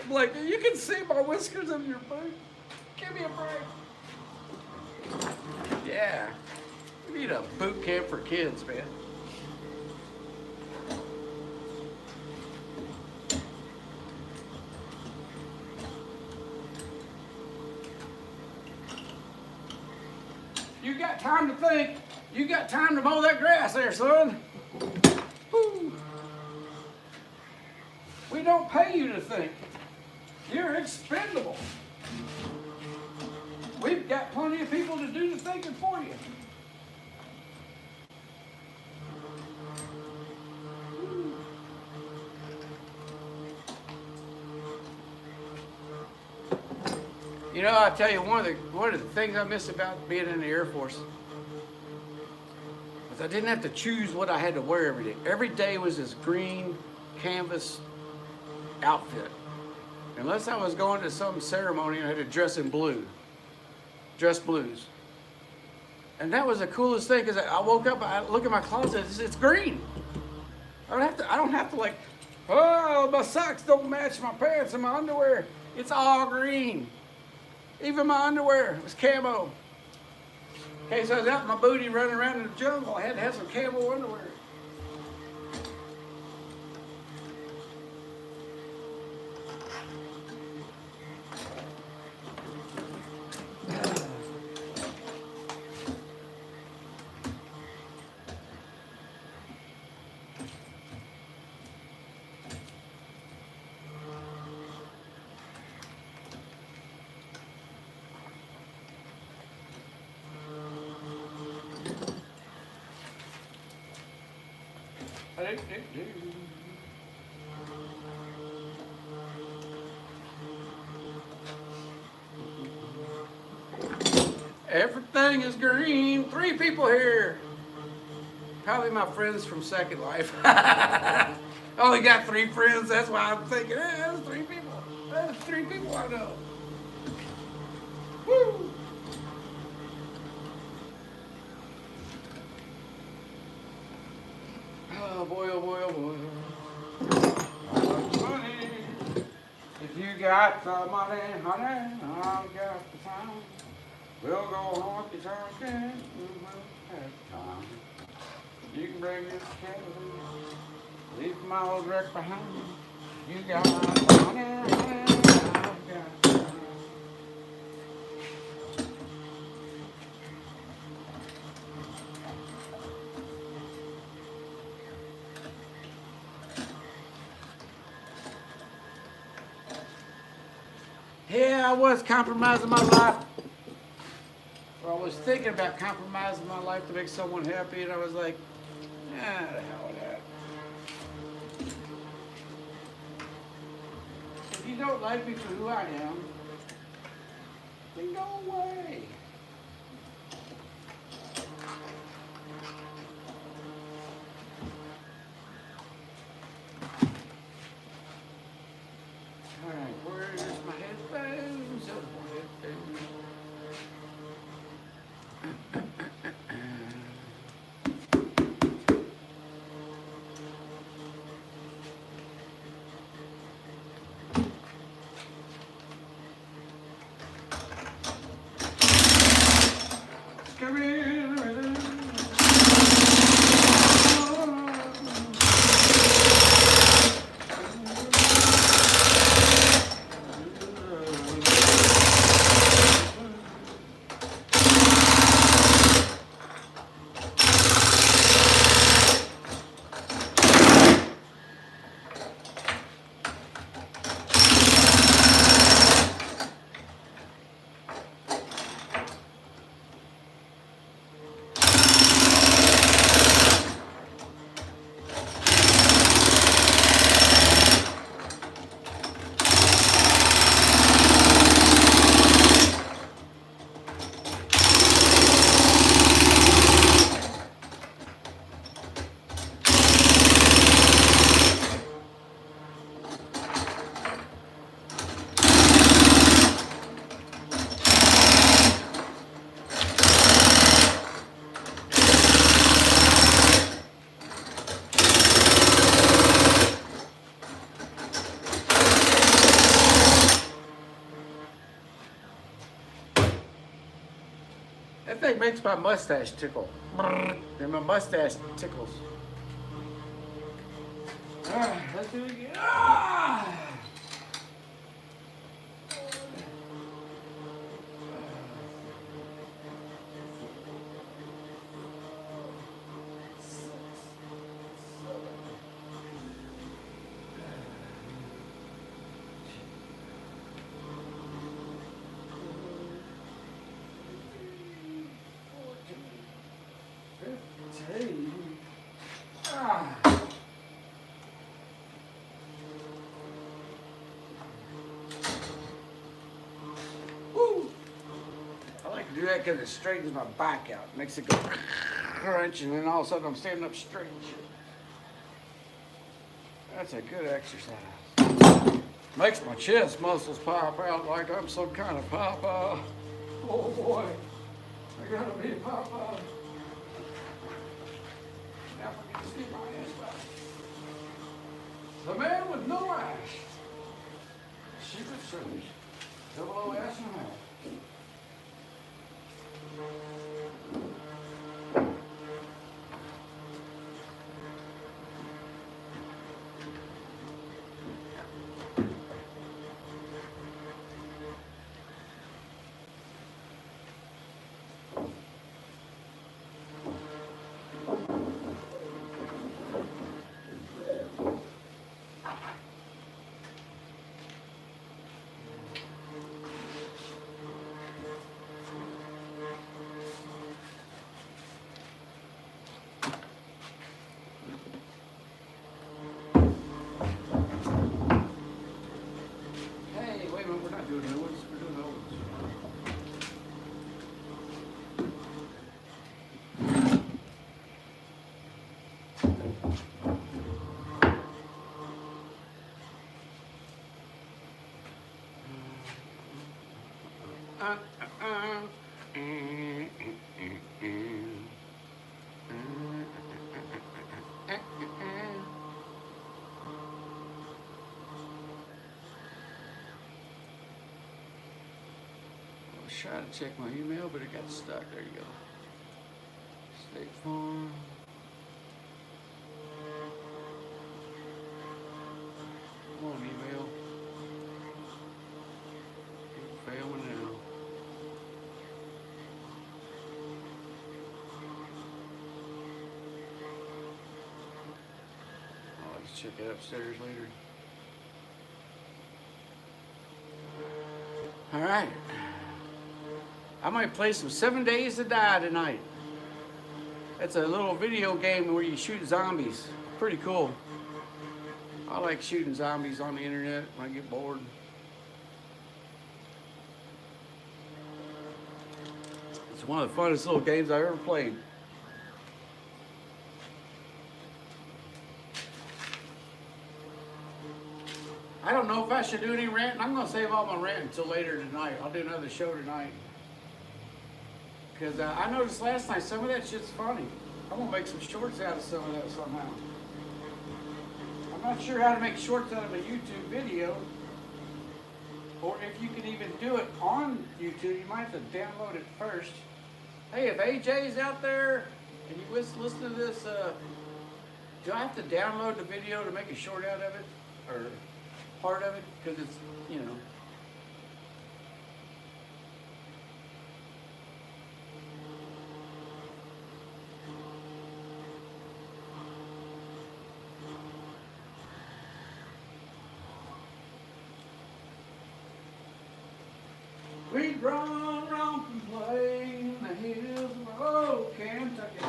I'm like, you can see my whiskers on your boot. Give me a break. Yeah, we need a boot camp for kids, man. You got time to think. You got time to mow that grass there, son. Woo. We don't pay you to think. You're expendable. We've got plenty of people to do the thinking for you. You know, I'll tell you, one of the things I miss about being in the Air Force was I didn't have to choose what I had to wear every day. Every day was this green canvas outfit. Unless I was going to some ceremony and I had to dress in blue. Dress blues. And that was the coolest thing, because I woke up, I look at my closet, it's green. I don't have to like, oh, my socks don't match my pants and my underwear. It's all green. Even my underwear was camo. In case I was out in my booty running around in the jungle, I had to have some camo underwear. Everything is green. 3 people here. Probably my friends from Second Life. I only got 3 friends. That's why I'm thinking, there's 3 people. There's 3 people I know. Woo! Oh boy, oh boy, oh boy. Money. If you got the money, honey, I've got the time. We'll go honky tonk and we'll have time. You can bring this cat, leave my old wreck behind. You got the money, honey, I've got the time. I was compromising my life. Or I was thinking about compromising my life to make someone happy, and I was like, the hell with that. If you don't like me for who I am, then go away. Alright, where's my headphones? Oh, my headphones. Come in, that thing makes my mustache tickle. And my mustache tickles. Alright, let's do it again. Woo! I like to do that because it straightens my back out. Makes it go crunch, and then all of a sudden I'm standing up straight and shit. That's a good exercise. Makes my chest muscles pop out like I'm some kind of papa. Oh boy, I gotta be a papa. Now forget to stick my hands back. The man with no ass. Secret Service. Double O ass and a half. I was trying to check my email, but it got stuck. There you go. State Farm. Come on, email. Keep failing now. I'll just check it upstairs later. All right. I might play some 7 Days to Die tonight. It's a little video game where you shoot zombies. Pretty cool. I like shooting zombies on the internet when I get bored. It's one of the funnest little games I've ever played. I don't know if I should do any ranting. I'm going to save all my ranting until later tonight. I'll do another show tonight. Because I noticed last night some of that shit's funny. I'm going to make some shorts out of some of that somehow. I'm not sure how to make shorts out of a YouTube video. Or if you can even do it on YouTube, you might have to download it first. Hey, if AJ's out there and you listen to this, do I have to download the video to make a short out of it? Or part of it? Because it's, you know. We'd run around and play in the hills of old Kentucky.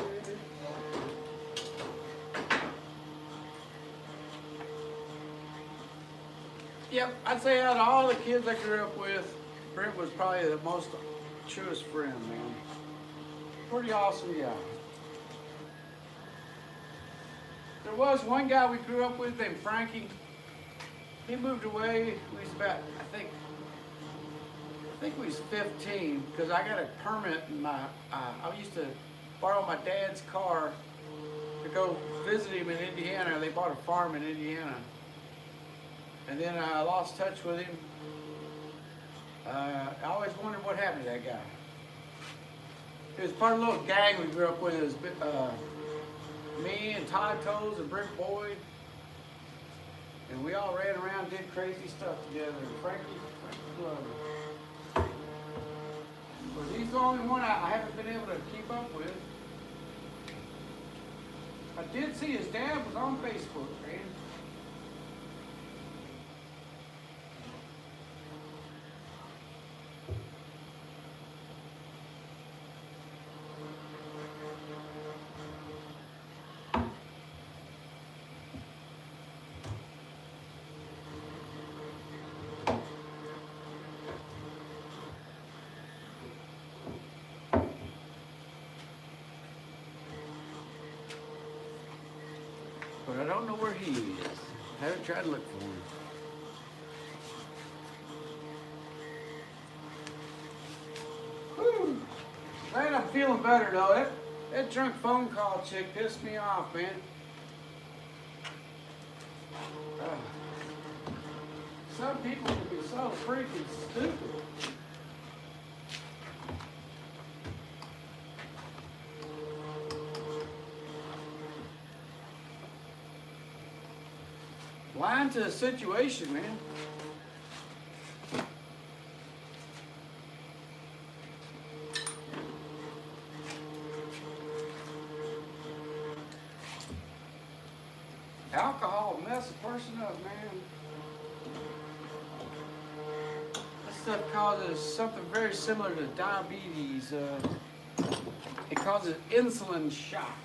Yep, I'd say out of all the kids I grew up with, Brent was probably the most truest friend, man. Pretty awesome guy. There was one guy we grew up with named Frankie. He moved away. He was about, I think we was 15 because I got a permit in my, I used to borrow my dad's car to go visit him in Indiana. They bought a farm in Indiana. And then I lost touch with him. I always wondered what happened to that guy. He was part of a little gang we grew up with. It was me and Todd Toes and Brent Boyd. And we all ran around, did crazy stuff together. Frankie loved it. But he's the only one I haven't been able to keep up with. I did see his dad was on Facebook, man. But I don't know where he is. I haven't tried to look for him. Whew. Man, I'm feeling better though. That drunk phone call chick pissed me off, man. Some people can be so freaking stupid. Blind to the situation, man. Alcohol mess a person up, man. This stuff causes something very similar to diabetes. It causes insulin shock.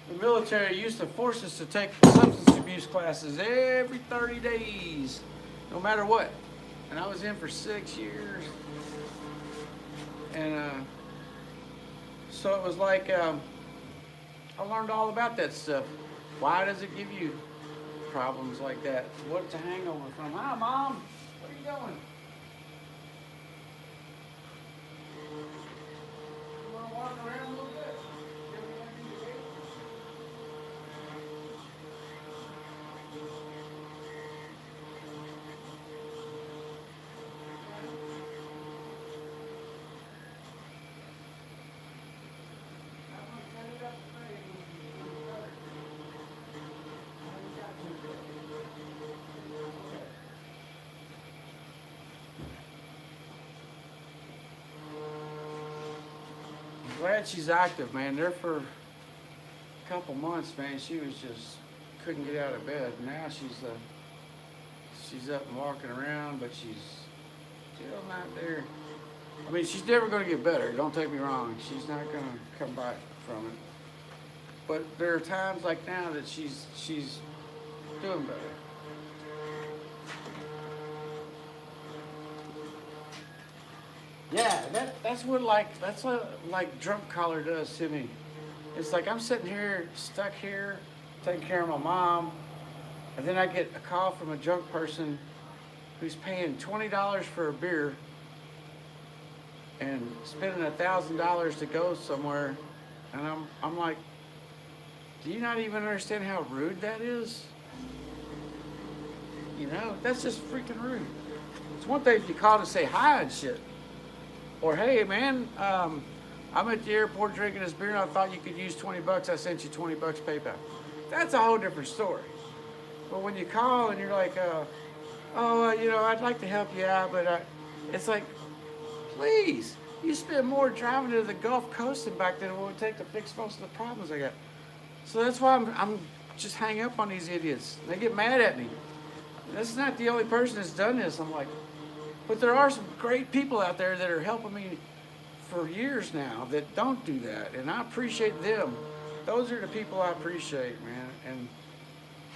The military used to force us to take substance abuse classes every 30 days, no matter what. And I was in for 6 years. And so it was like, I learned all about that stuff. Why does it give you problems like that? What's a hangover from? Hi, Mom. What are you doing? You want to walk around a little bit? Glad she's active, man. There for a couple months, man, she was just couldn't get out of bed. Now she's She's up and walking around, but she's still not there. I mean, she's never going to get better. Don't take me wrong. She's not going to come back from it. But there are times like now that she's doing better. Yeah, that's what like drunk collar does to me. It's like I'm sitting here, stuck here, taking care of my mom, and then I get a call from a drunk person who's paying $20 for a beer and spending $1,000 to go somewhere, and I'm like, do you not even understand how rude that is? You know, that's just freaking rude. It's one thing if you call to say hi and shit. Or, hey, man, I'm at the airport drinking this beer and I thought you could use 20 bucks. I sent you 20 bucks PayPal. That's a whole different story. But when you call and you're like, you know, I'd like to help you out, but it's like, please, you spend more driving to the Gulf Coast and back than it would take to fix most of the problems I got. So that's why I'm just hang up on these idiots. They get mad at me. This is not the only person that's done this. I'm like, but there are some great people out there that are helping me for years now that don't do that, and I appreciate them. Those are the people I appreciate, man,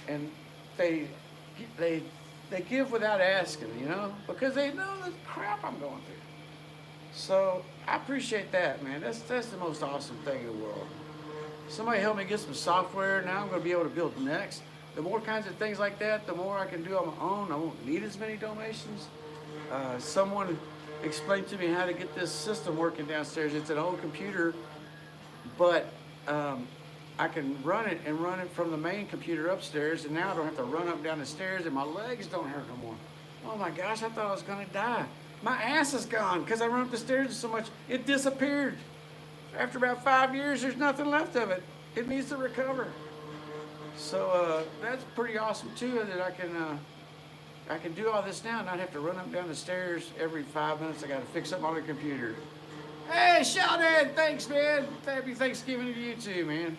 and they give without asking, you know, because they know the crap I'm going through. So I appreciate that, man. That's the most awesome thing in the world. Somebody helped me get some software. Now I'm going to be able to build next. The more kinds of things like that, the more I can do on my own. I won't need as many donations. Someone explained to me how to get this system working downstairs. It's an old computer, but I can run it from the main computer upstairs, and now I don't have to run up and down the stairs, and my legs don't hurt no more. Oh my gosh, I thought I was going to die. My ass is gone because I run up the stairs so much. It disappeared. After about 5 years, there's nothing left of it. It needs to recover. So that's pretty awesome too, that I can do all this now and not have to run up and down the stairs every 5 minutes. I got to fix up on the computer. Hey, Sheldon, thanks, man. Happy Thanksgiving to you too, man.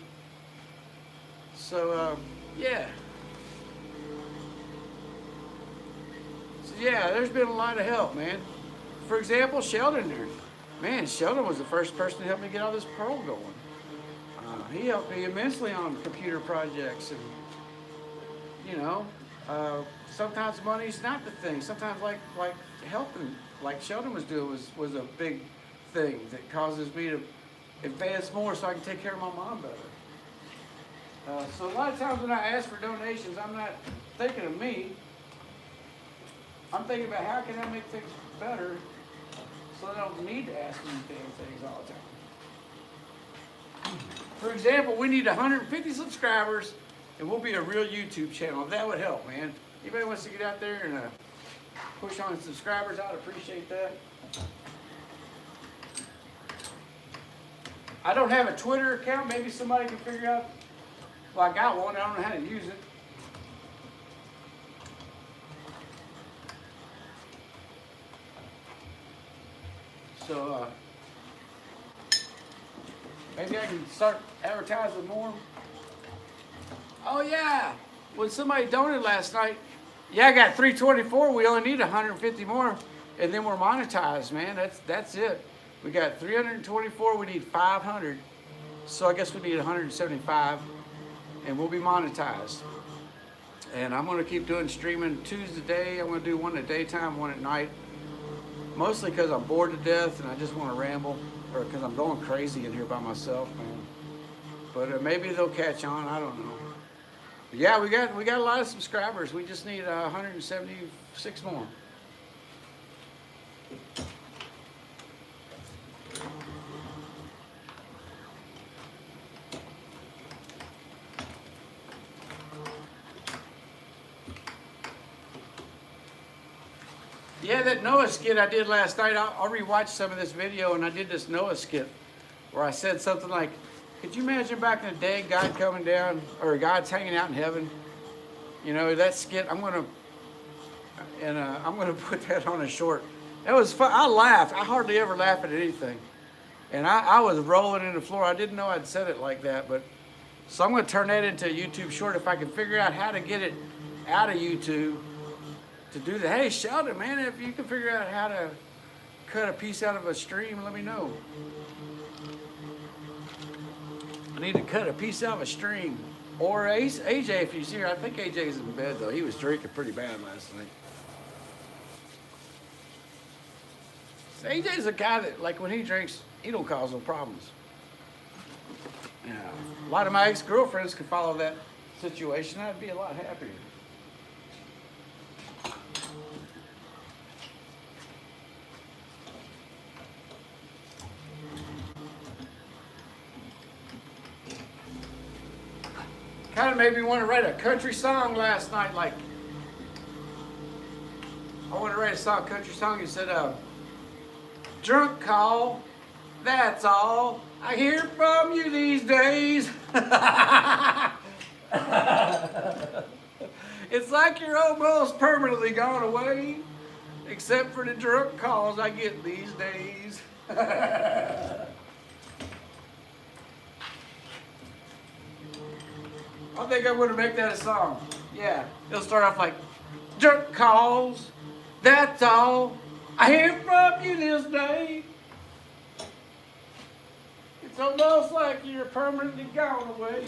So, yeah. So, yeah, there's been a lot of help, man. For example, Sheldon there. Man, Sheldon was the first person to help me get all this Pearl going. He helped me immensely on computer projects, and, you know, sometimes money's not the thing. Sometimes like helping, like Sheldon was doing, was a big thing that causes me to advance more so I can take care of my mom better. So a lot of times when I ask for donations, I'm not thinking of me. I'm thinking about how can I make things better so I don't need to ask me things all the time. For example, we need 150 subscribers and we'll be a real YouTube channel. That would help, man. Anybody wants to get out there and push on subscribers, I'd appreciate that. I don't have a Twitter account. Maybe somebody can figure out. Well, I got one. I don't know how to use it. So maybe I can start advertising more. Oh yeah, when somebody donated last night, yeah, I got 324. We only need 150 more, and then we're monetized, man. That's it. We got 324. We need 500. So I guess we need 175, and we'll be monetized. And I'm gonna keep doing streaming Tuesday. I'm gonna do one at daytime, one at night. Mostly because I'm bored to death and I just want to ramble, or because I'm going crazy in here by myself, man. But maybe they'll catch on. I don't know. But yeah, we got a lot of subscribers. We just need 176 more. Yeah, that Noah skit I did last night, I'll rewatch some of this video, and I did this Noah skit where I said something like, could you imagine back in the day, God coming down, or God's hanging out in heaven? You know, that skit, I'm gonna put that on a short. That was fun. I laughed. I hardly ever laugh at anything. And I was rolling in the floor. I didn't know I'd said it like that, but so I'm gonna turn that into a YouTube short if I can figure out how to get it out of YouTube to do that. Hey, Sheldon, man, if you can figure out how to cut a piece out of a stream, let me know. I need to cut a piece out of a stream. Or AJ, if he's here. I think AJ's in bed, though. He was drinking pretty bad last night. AJ's a guy that, like, when he drinks, he don't cause no problems. Yeah. A lot of my ex-girlfriends could follow that situation. I'd be a lot happier. Kind of made me want to write a country song last night. Like, I want to write a country song. He said, drunk call, that's all I hear from you these days. It's like you're almost permanently gone away, except for the drunk calls I get these days. I think I'm going to make that a song. Yeah, it'll start off like, drunk calls, that's all I hear from you this day. It's almost like you're permanently gone away,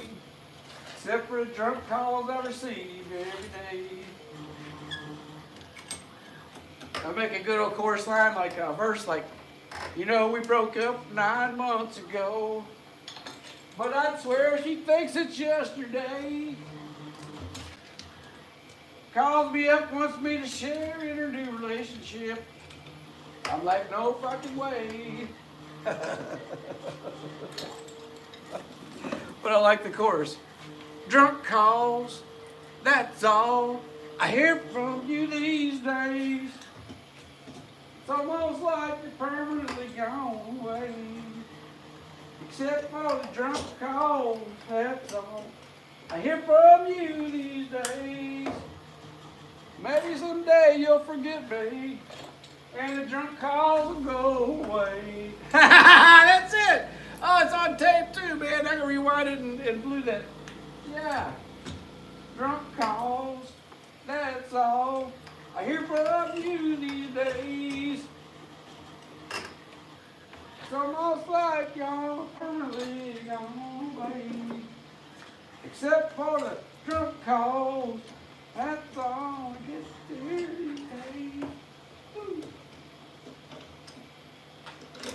except for the drunk calls I receive every day. I'll make a good old chorus line, like a verse, like, you know, we broke up 9 months ago, but I'd swear she thinks it's yesterday. Calls me up, wants me to share in her new relationship. I'm like, no fucking way. But I like the chorus. Drunk calls, that's all I hear from you these days. It's almost like you're permanently gone away, except for the drunk calls, that's all I hear from you these days. Maybe someday you'll forget me, and the drunk calls will go away. That's it. Oh, it's on tape too, man. I can rewind it and blew that. Yeah. Drunk calls, that's all I hear from you these days. It's almost like you're permanently gone away, except for the drunk calls. That's all I get to hear these days. Woo.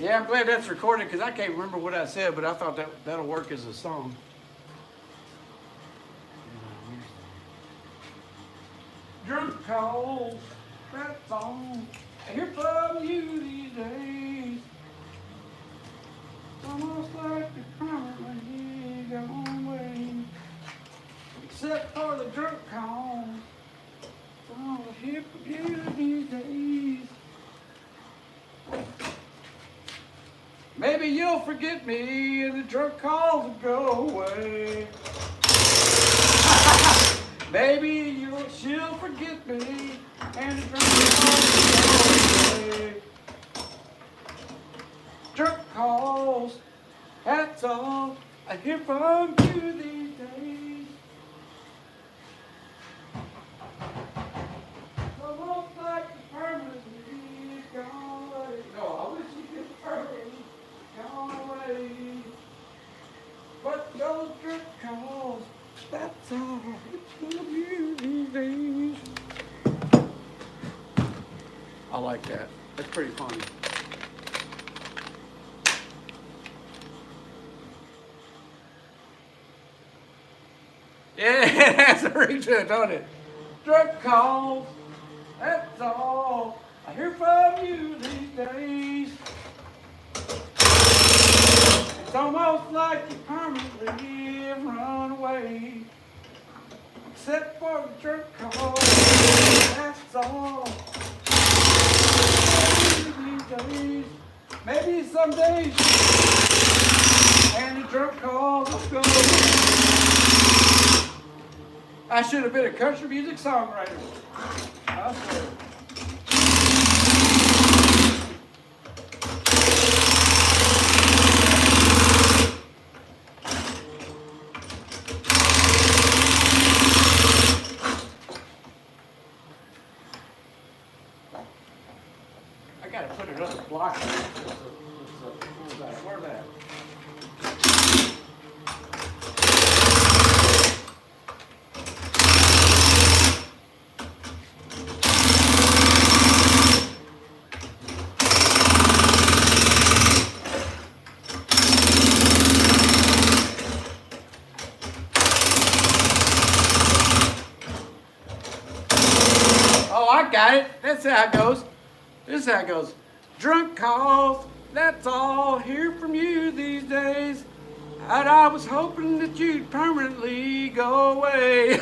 Yeah, I'm glad that's recorded because I can't remember what I said, but I thought that'll work as a song. Drunk calls, that's all I hear from you these days. It's almost like the permanently gone away, except for the drunk calls. It's all I hear from you these days. Maybe you'll forget me and the drunk calls will go away. Maybe she'll forget me and the drunk calls will go away. Drunk calls, that's all I hear from you these days. It's almost like the permanently gone away. No, I wish you could permanently gone away. But those drunk calls, that's all I hear from you these days. I like that. That's pretty funny. Yeah, it has a ring to it, don't it? Drunk calls, that's all I hear from you these days. It's almost like you permanently run away, except for the drunk calls, that's all these days. Maybe some days and the drunk calls will go. I should have been a country music songwriter. I swear. gotta put another block. Where's that? Oh, I got it. That's how it goes. This is how it goes. Drunk calls, that's all. Hear from you these days. And I was hoping that you'd permanently go away.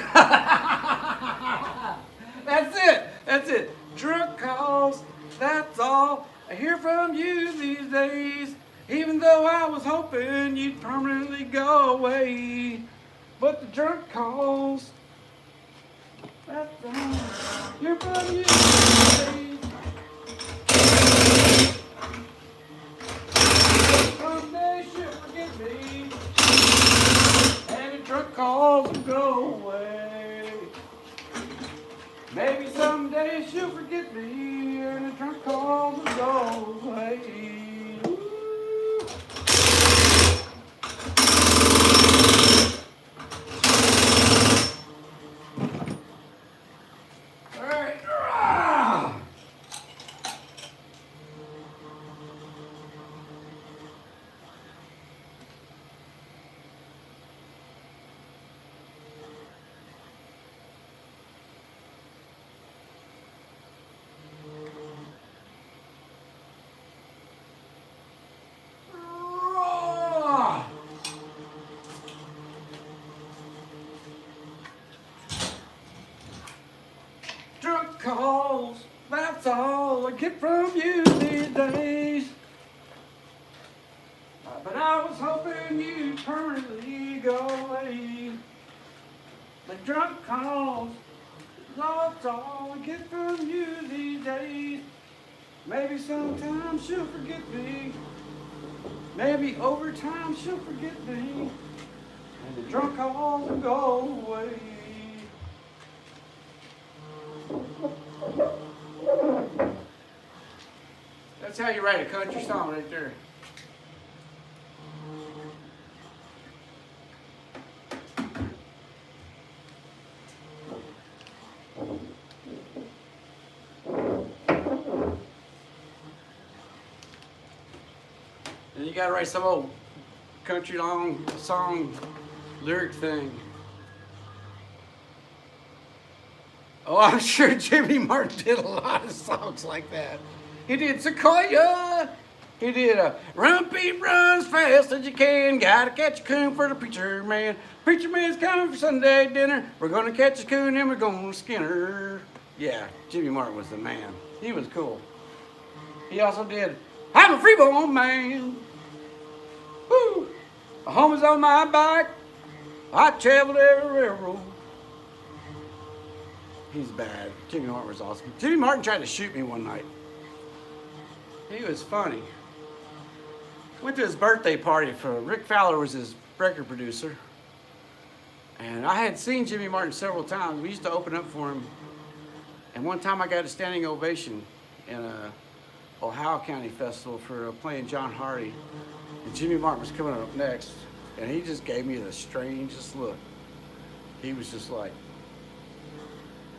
That's it. That's it. Drunk calls, that's all. I hear from you these days. Even though I was hoping you'd permanently go away. But the drunk calls, that's all. Hear from you these days. Someday she'll forget me, and the drunk calls will go away. Maybe someday she'll forget me, and the drunk calls will go away. All right. Drunk calls, that's all I get from you these days. But I was hoping you'd permanently go away. The drunk calls, that's all I get from you these days. Maybe sometime she'll forget me. Maybe over time she'll forget me. And the drunk calls will go away. That's how you write a country song right there. And you gotta write some old country long song lyric thing. Oh, I'm sure Jimmy Martin did a lot of songs like that. He did Sequoia. He did Run, Pete, run as fast as you can. Gotta catch a coon for the preacher man. Preacher man's coming for Sunday dinner. We're gonna catch a coon and we're gonna skin her. Yeah, Jimmy Martin was the man. He was cool. He also did I'm a freeborn man. Woo! A home is on my bike. I traveled every railroad. He's bad. Jimmy Martin was awesome. Jimmy Martin tried to shoot me one night. He was funny. Went to his birthday party for Rick Fowler was his record producer. And I had seen Jimmy Martin several times. We used to open up for him. And one time I got a standing ovation in a Ohio County Festival for playing John Hardy. And Jimmy Martin was coming up next. And he just gave me the strangest look. He was just like.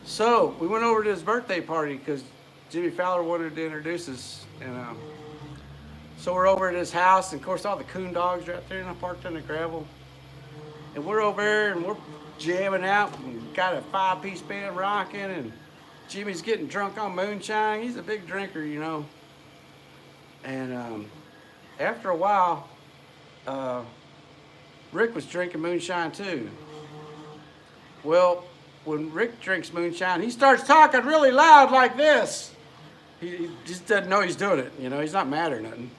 So we went over to his birthday party because Jimmy Fowler wanted to introduce us. And so we're over at his house. And of course all the coon dogs are out there and I parked on the gravel. And we're over there and we're jamming out and got a 5-piece band rocking and Jimmy's getting drunk on moonshine. He's a big drinker, you know. And after a while, Rick was drinking moonshine too. Well, when Rick drinks moonshine, he starts talking really loud like this. He just doesn't know he's doing it, you know. He's not mad or nothing.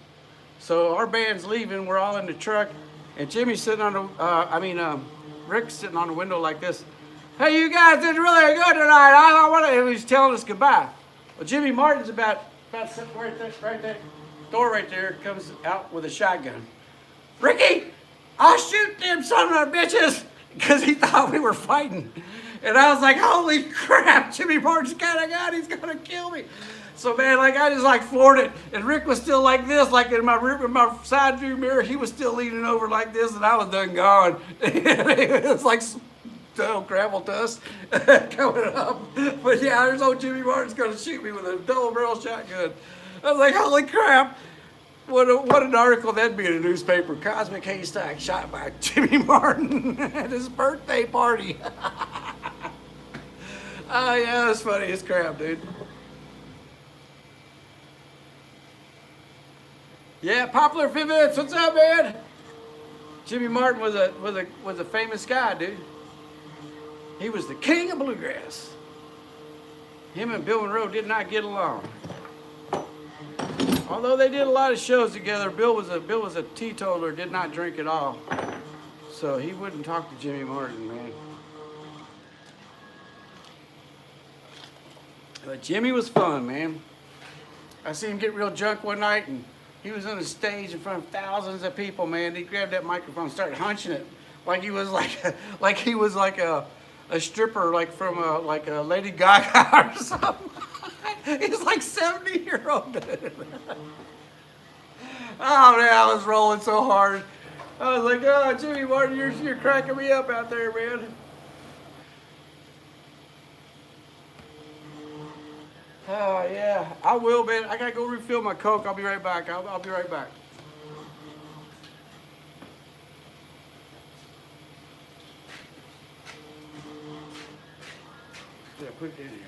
So our band's leaving. We're all in the truck. And Jimmy's sitting on the, Rick's sitting on the window like this. Hey, you guys did really good tonight. I don't want to. He was telling us goodbye. Well, Jimmy Martin's about sitting right there, door right there, comes out with a shotgun. Ricky, I'll shoot them son of a bitches, because he thought we were fighting. And I was like, holy crap, Jimmy Martin's got a gun. He's gonna kill me. So man, like I just like floored it, and Rick was still like this, like in my side view mirror, he was still leaning over like this, and I was done gone. It was like gravel dust coming up. But yeah, there's old Jimmy Martin's gonna shoot me with a double barrel shotgun. I was like, holy crap! What an article that'd be in a newspaper. Cosmic Haystack shot by Jimmy Martin at his birthday party. Oh yeah, that's funny as crap, dude. Yeah, Popular Pivots, what's up, man? Jimmy Martin was a famous guy, dude. He was the king of bluegrass. Him and Bill Monroe did not get along. Although they did a lot of shows together, Bill was a teetotaler, did not drink at all. So he wouldn't talk to Jimmy Martin, man. But Jimmy was fun, man. I seen him get real drunk one night, and he was on the stage in front of thousands of people, man. He grabbed that microphone and started hunching it like he was like he was like a stripper, like from a Lady Gaga or something. He's like 70-year-old. Oh man, I was rolling so hard. I was like, oh, Jimmy Martin, you're cracking me up out there, man. Oh yeah, I will, man. I gotta go refill my Coke. I'll be right back. I'll be right back. Yeah, put it in here.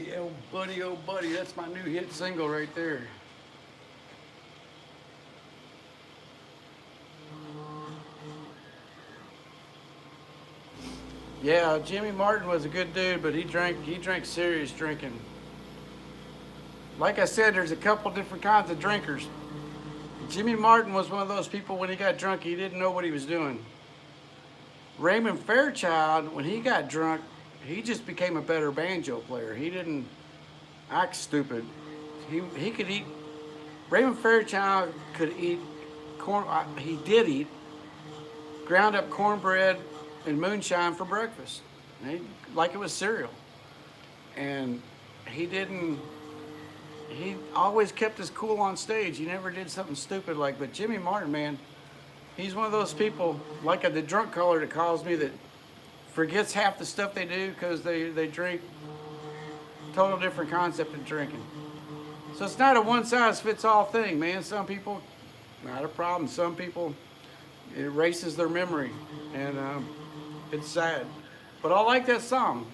Yeah, oh buddy, that's my new hit single right there. Yeah, Jimmy Martin was a good dude, but he drank serious drinking. Like I said, there's a couple different kinds of drinkers. Jimmy Martin was one of those people when he got drunk, he didn't know what he was doing. Raymond Fairchild, when he got drunk, he just became a better banjo player. He didn't act stupid. He could eat. Raymond Fairchild could eat corn. He did eat ground up cornbread and moonshine for breakfast, like it was cereal. And he didn't. He always kept his cool on stage. He never did something stupid like. But Jimmy Martin, man, he's one of those people like the drunk caller that calls me that forgets half the stuff they do because they drink. Total different concept of drinking. So it's not a one size fits all thing, man. Some people, not a problem. Some people, it erases their memory, and it's sad. But I like that song.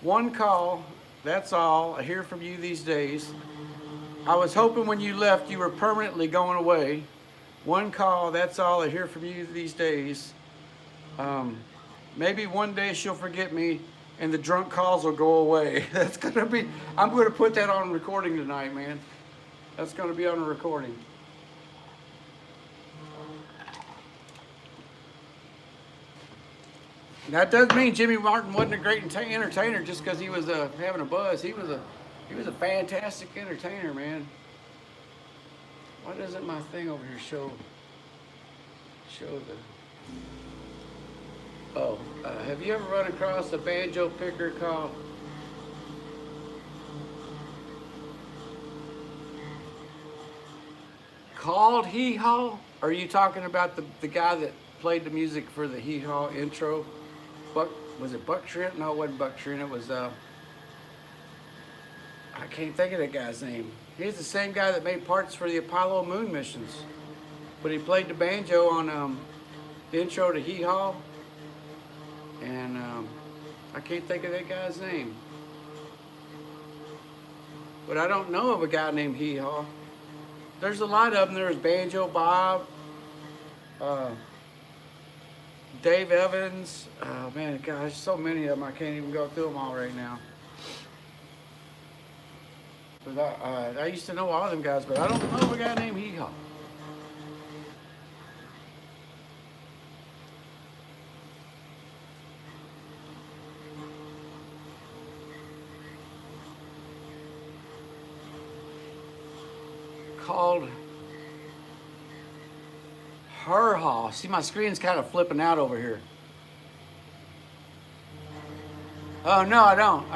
One call, that's all. I hear from you these days. I was hoping when you left you were permanently going away. One call, that's all. I hear from you these days. Maybe one day she'll forget me and the drunk calls will go away. That's gonna be, I'm gonna put that on recording tonight, man. That's gonna be on a recording. That doesn't mean Jimmy Martin wasn't a great entertainer just because he was having a buzz. He was a fantastic entertainer, man. Why doesn't my thing over here show the? Oh, have you ever run across a banjo picker called Hee Haw? Are you talking about the guy that played the music for the Hee Haw intro? Was it Buck Trent? No, it wasn't Buck Trent. It was I can't think of that guy's name. He's the same guy that made parts for the Apollo moon missions, but he played the banjo on the intro to Hee Haw. And I can't think of that guy's name. But I don't know of a guy named Hee Haw. There's a lot of them. There's Banjo Bob, Dave Evans. Oh man, gosh, so many of them. I can't even go through them all right now. But I used to know all of them guys, but I don't know of a guy named Hee Haw. Called Her Haw. See, my screen's kind of flipping out over here. Oh no, I don't.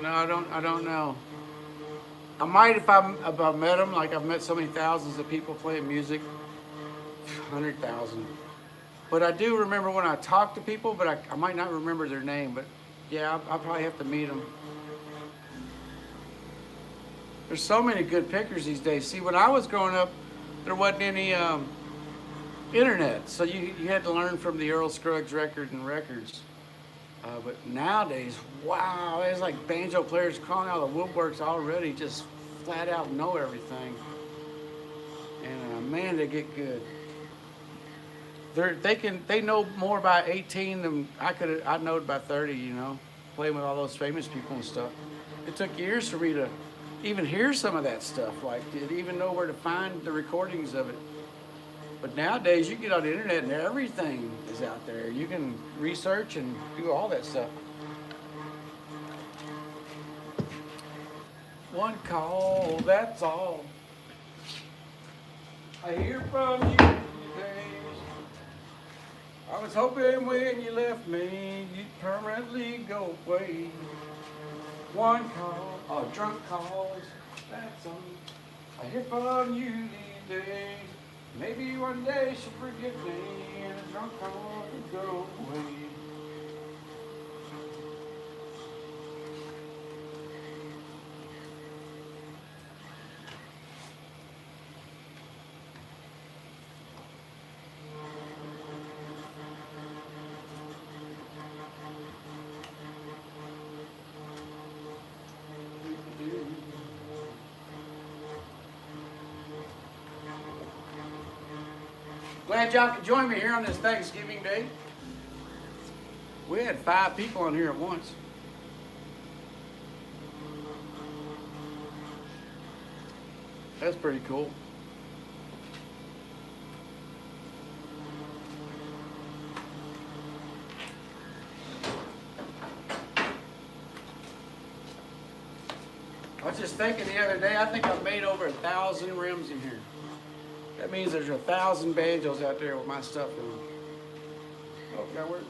No, I don't know. I might if I've met them. Like I've met so many thousands of people playing music, 100,000. But I do remember when I talk to people, but I might not remember their name. But yeah, I'll probably have to meet them. There's so many good pickers these days. See, when I was growing up, there wasn't any internet, so you had to learn from the Earl Scruggs records. But nowadays, wow, there's like banjo players calling out of the woodworks already, just flat out know everything. And man, they get good. They know more by 18 than I know by 30, you know, playing with all those famous people and stuff. It took years for me to even hear some of that stuff, like to even know where to find the recordings of it. But nowadays, you get on the internet and everything is out there. You can research and do all that stuff. One call, that's all. I hear from you today. I was hoping when you left me, you'd permanently go away. One call, drunk calls, that's all. I hear from you these days. Maybe one day she'll forgive me and a drunk call will go away. Glad y'all could join me here on this Thanksgiving Day. We had 5 people on here at once. That's pretty cool. I was just thinking the other day, I think I've made over 1,000 rims in here. That means there's 1,000 banjos out there with my stuff in them. Oh, that works.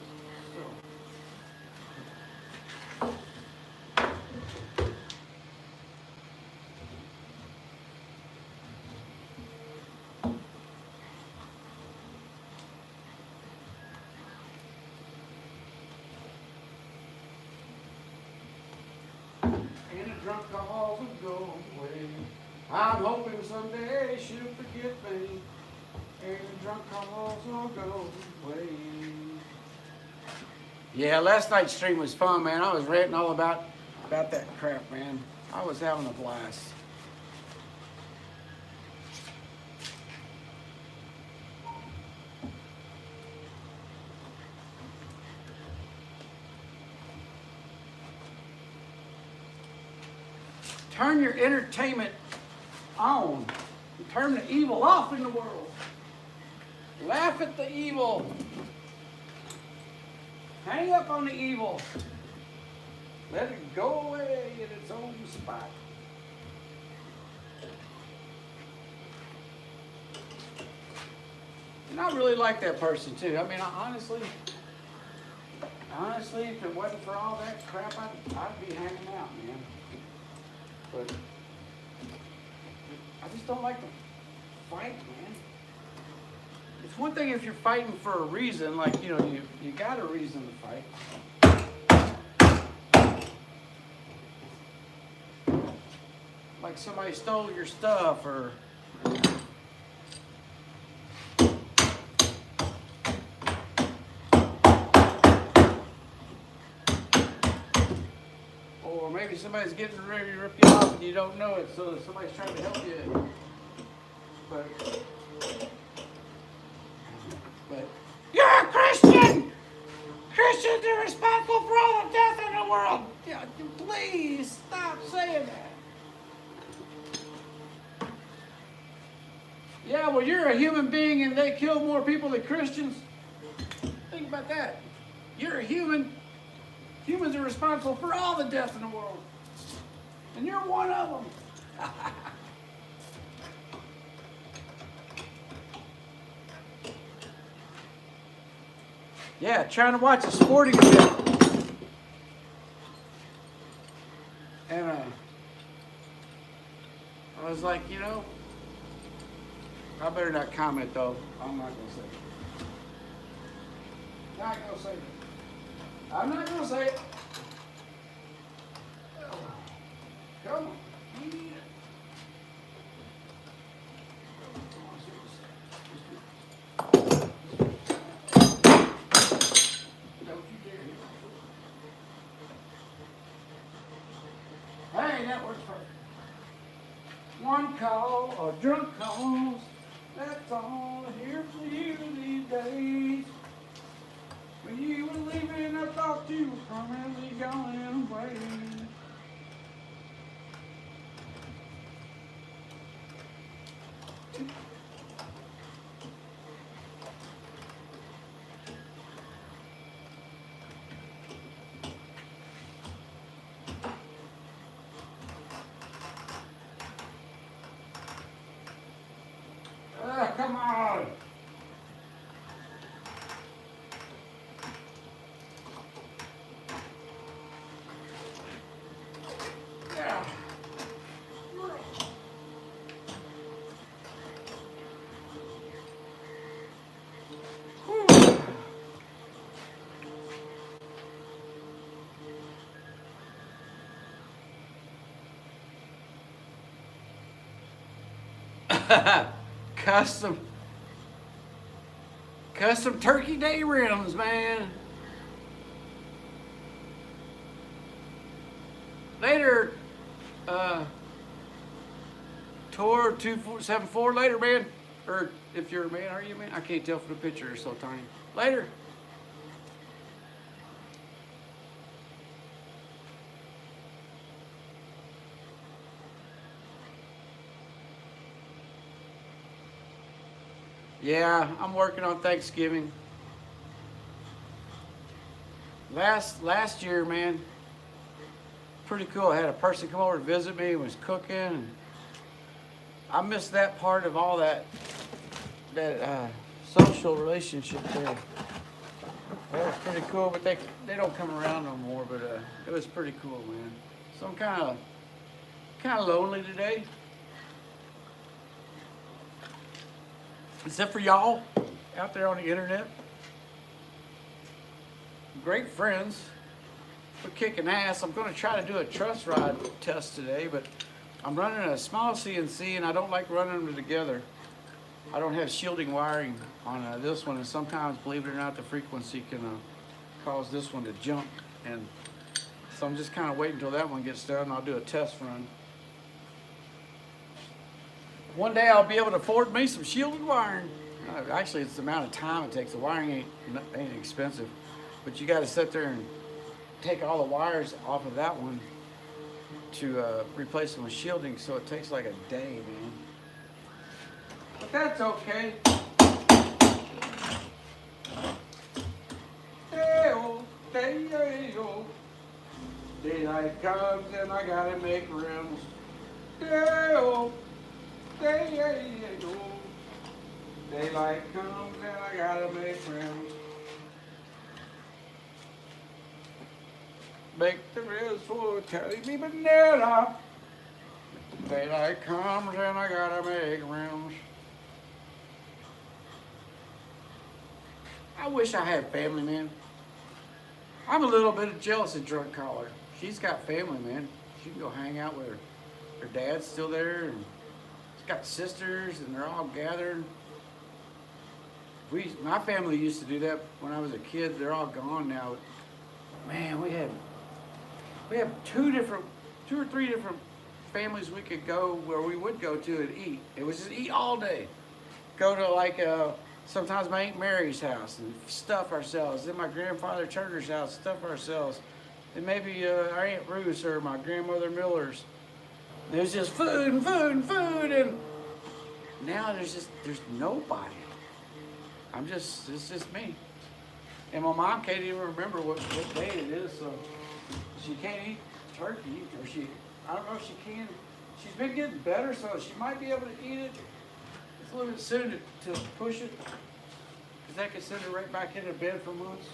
Drunk calls will go away. I'm hoping someday she'll forget me. And the drunk calls will go away. Yeah, last night's stream was fun, man. I was ranting all about that crap, man. I was having a blast. Turn your entertainment on. Turn the evil off in the world. Laugh at the evil. Hang up on the evil. Let it go away in its own spot. And I really like that person too. I mean, honestly, if it wasn't for all that crap, I'd be hanging out, man. But I just don't like to fight, man. It's one thing if you're fighting for a reason, like, you know, you got a reason to fight. Like somebody stole your stuff or maybe somebody's getting ready to rip you off and you don't know it, so somebody's trying to help you. But you're a Christian! Christians are responsible for all the death in the world! Yeah, please stop saying that. Yeah, well, you're a human being and they kill more people than Christians. Think about that. You're a human. Humans are responsible for all the death in the world. And you're one of them. Yeah, trying to watch a sporting event. And I was like, you know, I better not comment though. I'm not going to say it. Not going to say it. I'm not going to say it. Come on. Eat it. Don't you dare. Hey, that works perfect. One call or drunk calls. That's all I hear from you these days. When you were leaving, I thought you were permanently going away. Come on. Yeah. Custom Turkey Day rims, man. Later, Tour 274 later, man. Or If you're a man, are you a man? I can't tell from the picture, it's so tiny. Later. Yeah, I'm working on Thanksgiving. Last year, man, pretty cool. I had a person come over to visit me, was cooking, and I missed that part of all that social relationship there. That was pretty cool, but they don't come around no more. But it was pretty cool, man. So I'm kind of lonely today. Except for y'all out there on the internet. Great friends. We're kicking ass. I'm going to try to do a truss rod test today, but I'm running a small CNC and I don't like running them together. I don't have shielding wiring on this one, and sometimes, believe it or not, the frequency can cause this one to jump. And so I'm just kind of waiting until that one gets done and I'll do a test run. One day I'll be able to afford me some shielded wiring. Actually, it's the amount of time it takes. The wiring ain't expensive, but you got to sit there and take all the wires off of that one to replace them with shielding, so it takes like a day, man. But that's okay. Day-o, day-o. Daylight comes and I gotta make rims. Day-o, day-o. Daylight comes and I gotta make rims. Make the rims for Telly me banana. Daylight comes and I gotta make rims. I wish I had family, man. I'm a little bit jealous of Drunk Caller. She's got family, man. She can go hang out with her dad's still there, and she's got sisters, and they're all gathered. My family used to do that when I was a kid. They're all gone now. Man, we had two or three different families we could go where we would go to and eat. It was just eat all day. Go to like sometimes my Aunt Mary's house and stuff ourselves. Then my grandfather Turner's house, stuff ourselves. And maybe our Aunt Ruth's or my grandmother Miller's. It was just food and food and food, and now there's nobody. It's just me. And my mom can't even remember what day it is, so she can't eat turkey, or I don't know if she can. She's been getting better, so she might be able to eat it. It's a little bit soon to push it, because that could send her right back into bed for months.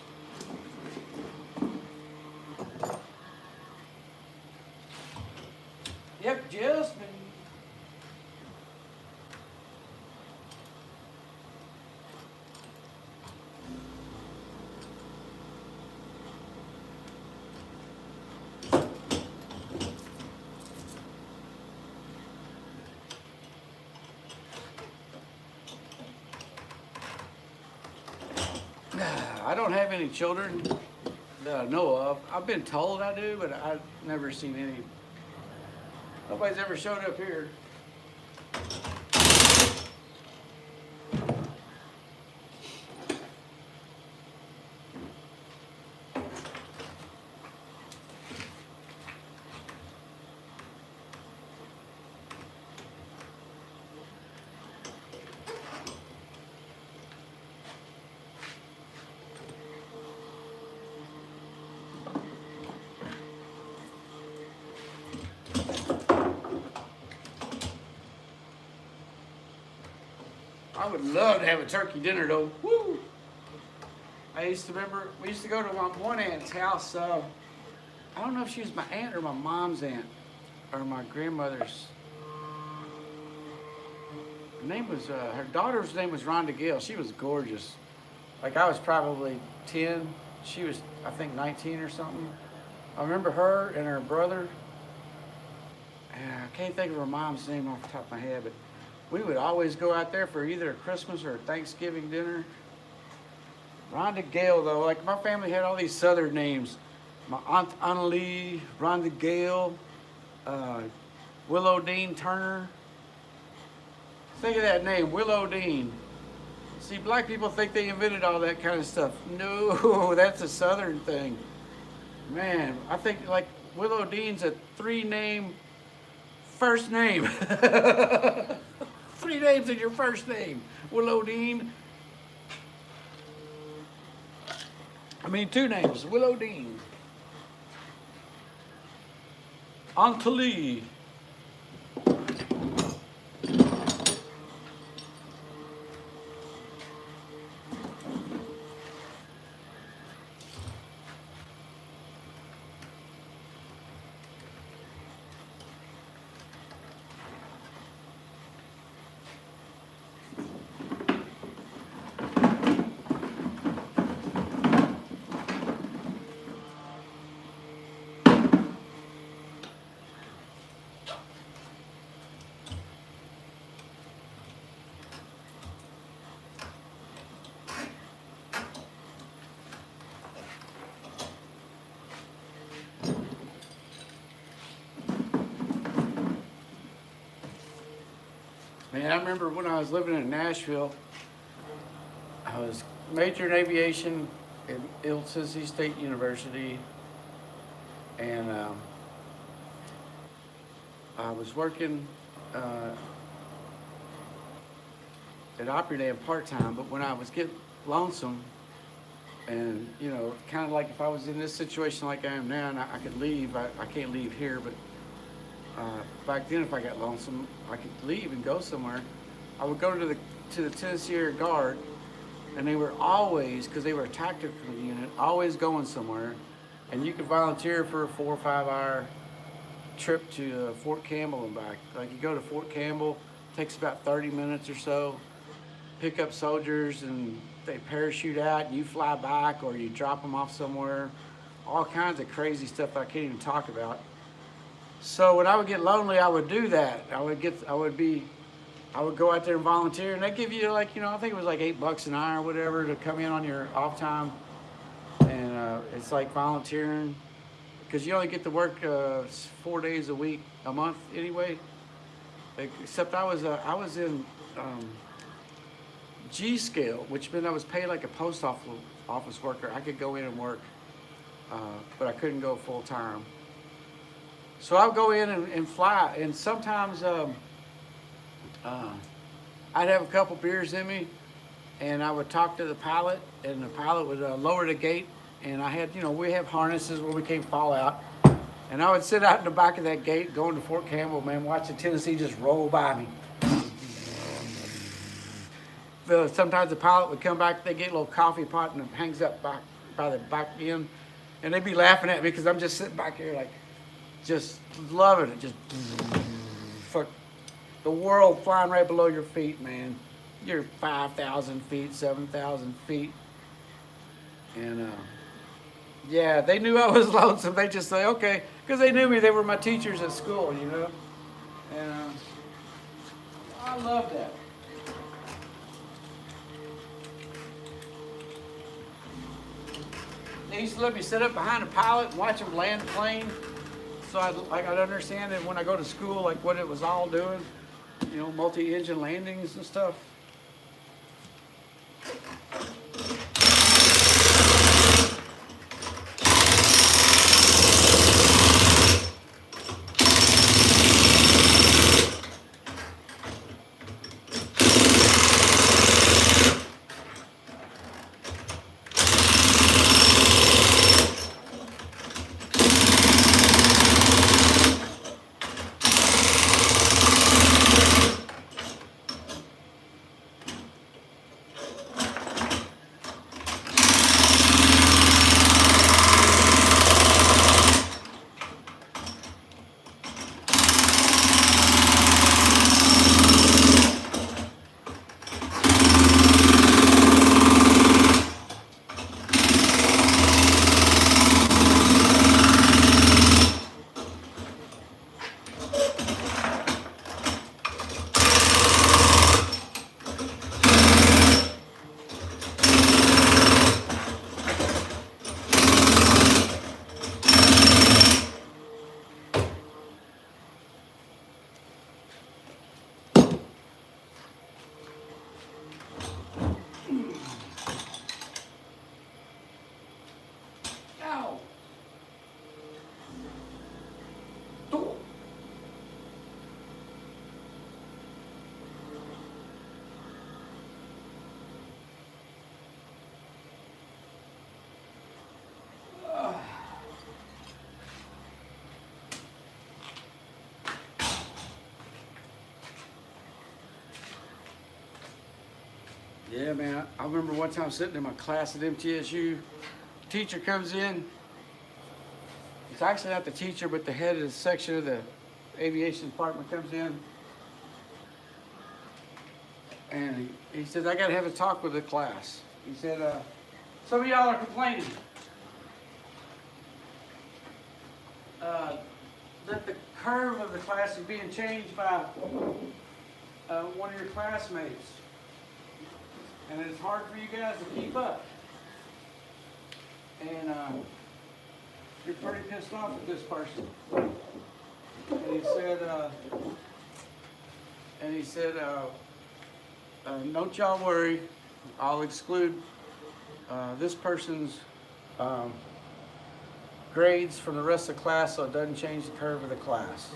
Yep, just me. I don't have any children that I know of. I've been told I do, but I've never seen any. Nobody's ever showed up here. I would love to have a turkey dinner though. Woo! I used to remember, we used to go to one aunt's house. I don't know if she was my aunt or my mom's aunt, or my grandmother's. Her name was, her daughter's name was Rhonda Gale. She was gorgeous. Like I was probably 10. She was, I think, 19 or something. I remember her and her brother. I can't think of her mom's name off the top of my head, but we would always go out there for either a Christmas or a Thanksgiving dinner. Rhonda Gale, though, like my family had all these Southern names. My Aunt Annalie, Rhonda Gale, Willow Dean Turner. Think of that name, Willow Dean. See, black people think they invented all that kind of stuff. No, that's a Southern thing. Man, I think like Willow Dean's a 3-name first name. 3 names in your first name. Willow Dean. I mean, 2 names. Willow Dean. Antali. Man, I remember when I was living in Nashville, I was majored in aviation at Tennessee State University, and I was working at Opry Dam part-time, but when I was getting lonesome, and you know, kind of like if I was in this situation like I am now, and I could leave, I can't leave here, but back then if I got lonesome, I could leave and go somewhere. I would go to the Tennessee Air Guard, and they were always, because they were a tactical unit, always going somewhere, and you could volunteer for a 4 or 5 hour trip to Fort Campbell and back. Like you go to Fort Campbell, takes about 30 minutes or so, pick up soldiers and they parachute out and you fly back, or you drop them off somewhere. All kinds of crazy stuff I can't even talk about. So when I would get lonely, I would do that. I would go out there and volunteer, and they give you like, you know, I think it was like $8 an hour or whatever to come in on your off time. And it's like volunteering, because you only get to work 4 days a week, a month anyway. Except I was in G scale, which meant I was paid like a post office worker. I could go in and work, but I couldn't go full time. So I would go in and fly, and sometimes I'd have a couple beers in me, and I would talk to the pilot, and the pilot would lower the gate, and I had, you know, we have harnesses where we can't fall out, and I would sit out in the back of that gate going to Fort Campbell, man, watching Tennessee just roll by me. Sometimes the pilot would come back, they get a little coffee pot and it hangs up back by the back end, and they'd be laughing at me because I'm just sitting back here like, just loving it, just fuck the world flying right below your feet, man. You're 5,000 feet, 7,000 feet, and yeah, they knew I was lonesome. They just say okay, because they knew me. They were my teachers at school, you know, and I love that. They used to let me sit up behind a pilot and watch him land a plane, so I'd understand it when I go to school, like what it was all doing, you know, multi-engine landings and stuff. Yeah, man. I remember one time sitting in my class at MTSU. Teacher comes in. It's actually not the teacher, but the head of the section of the aviation department comes in. And he says, I got to have a talk with the class. He said, some of y'all are complaining that the curve of the class is being changed by one of your classmates. And it's hard for you guys to keep up. And you're pretty pissed off at this person. And he said, don't y'all worry, I'll exclude this person's grades from the rest of the class so it doesn't change the curve of the class.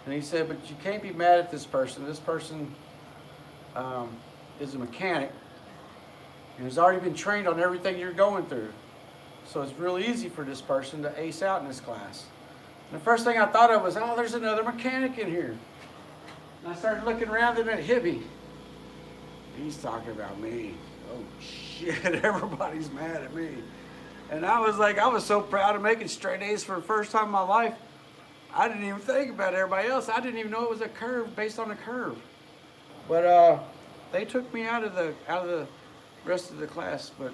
And he said, but you can't be mad at this person. This person is a mechanic and has already been trained on everything you're going through. So it's really easy for this person to ace out in this class. And the first thing I thought of was, oh, there's another mechanic in here. And I started looking around and it hit me. He's talking about me. Oh shit, everybody's mad at me. And I was like, I was so proud of making straight A's for the first time in my life. I didn't even think about everybody else. I didn't even know it was a curve based on a curve. But they took me out of the rest of the class. But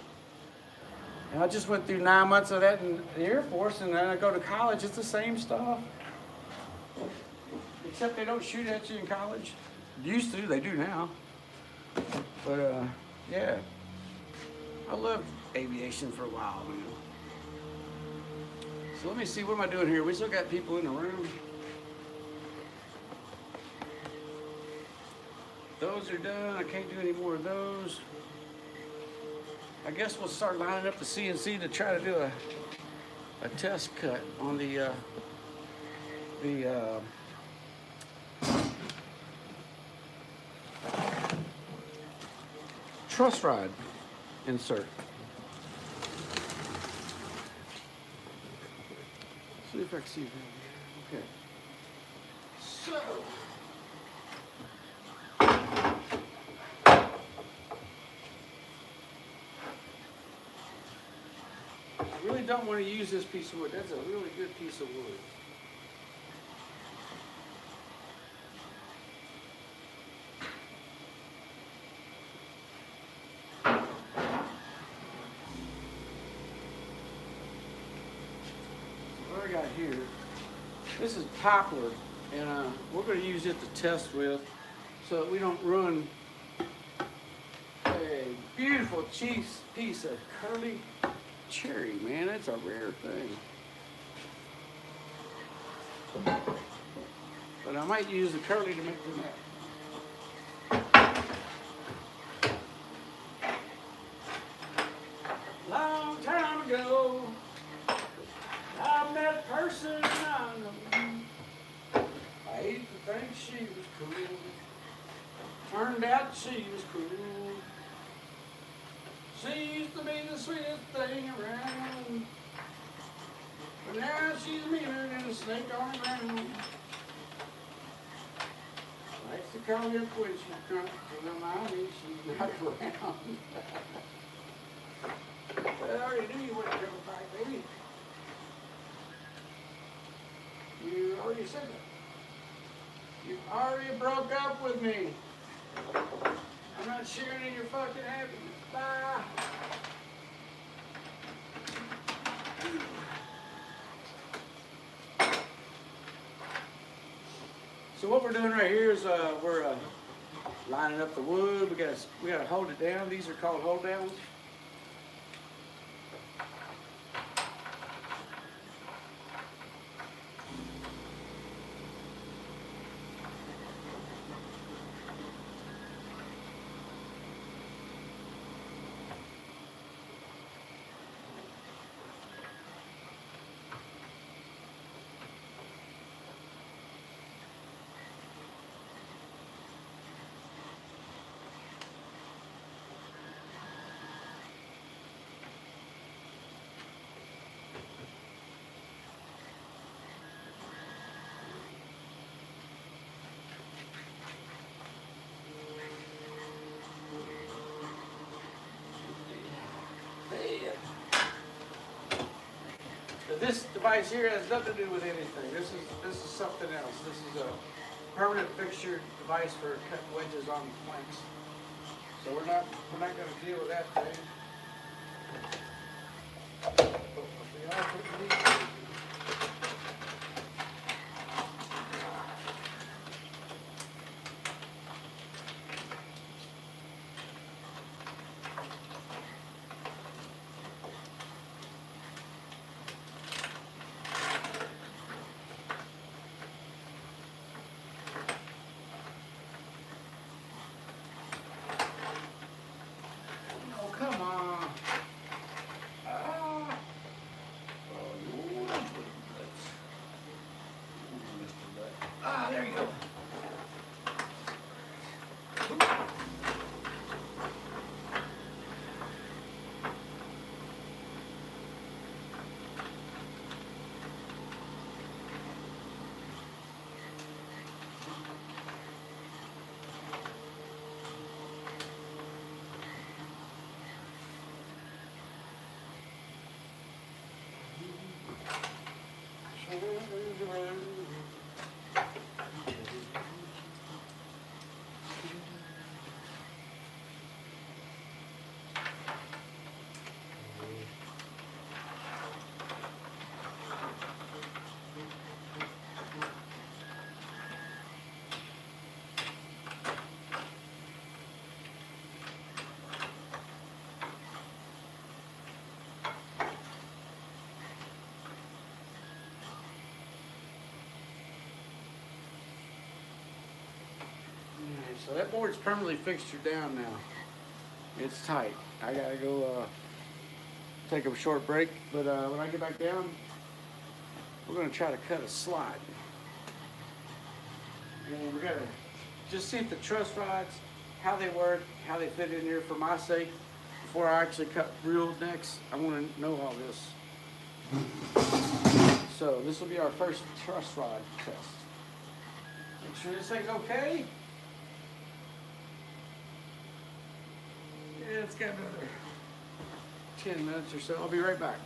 and I just went through 9 months of that in the Air Force, and then I go to college. It's the same stuff, except they don't shoot at you in college. Used to, they do now. But yeah, I loved aviation for a while, man. So let me see, what am I doing here? We still got people in the room. Those are done. I can't do any more of those. I guess we'll start lining up the CNC to try to do a test cut on the truss rod insert. See if I can see it. Okay. So. I really don't want to use this piece of wood. That's a really good piece of wood. What I got here, this is poplar, and we're going to use it to test with so that we don't ruin a beautiful piece of curly cherry, man. That's a rare thing. But I might use the curly to make the net. Long time ago, I met a person I know. I hate to think she was cool. Turned out she was cool. She used to be the sweetest thing around. But now she's meaner than a snake on the ground. Likes to call me up when she's drunk, but remind me she's not around. I already knew you wouldn't come back, baby. You already said that. You already broke up with me. I'm not sharing in your fucking happiness. Bye. So what we're doing right here is we're lining up the wood. We gotta hold it down. These are called hold downs. But this device here has nothing to do with anything. This is something else. This is a permanent fixture device for cutting wedges on planks. So we're not going to deal with that thing. But we are putting these. Oh, come on. Ah. Ah, there you go. So that board's permanently fixtured down now. It's tight. I gotta go take a short break, but when I get back down, we're gonna try to cut a slide. And we're gonna just see if the truss rods, how they work, how they fit in here for my sake. Before I actually cut real necks, I wanna know all this. So this will be our first truss rod test. Make sure this thing's okay. Yeah, it's got another 10 minutes or so. I'll be right back.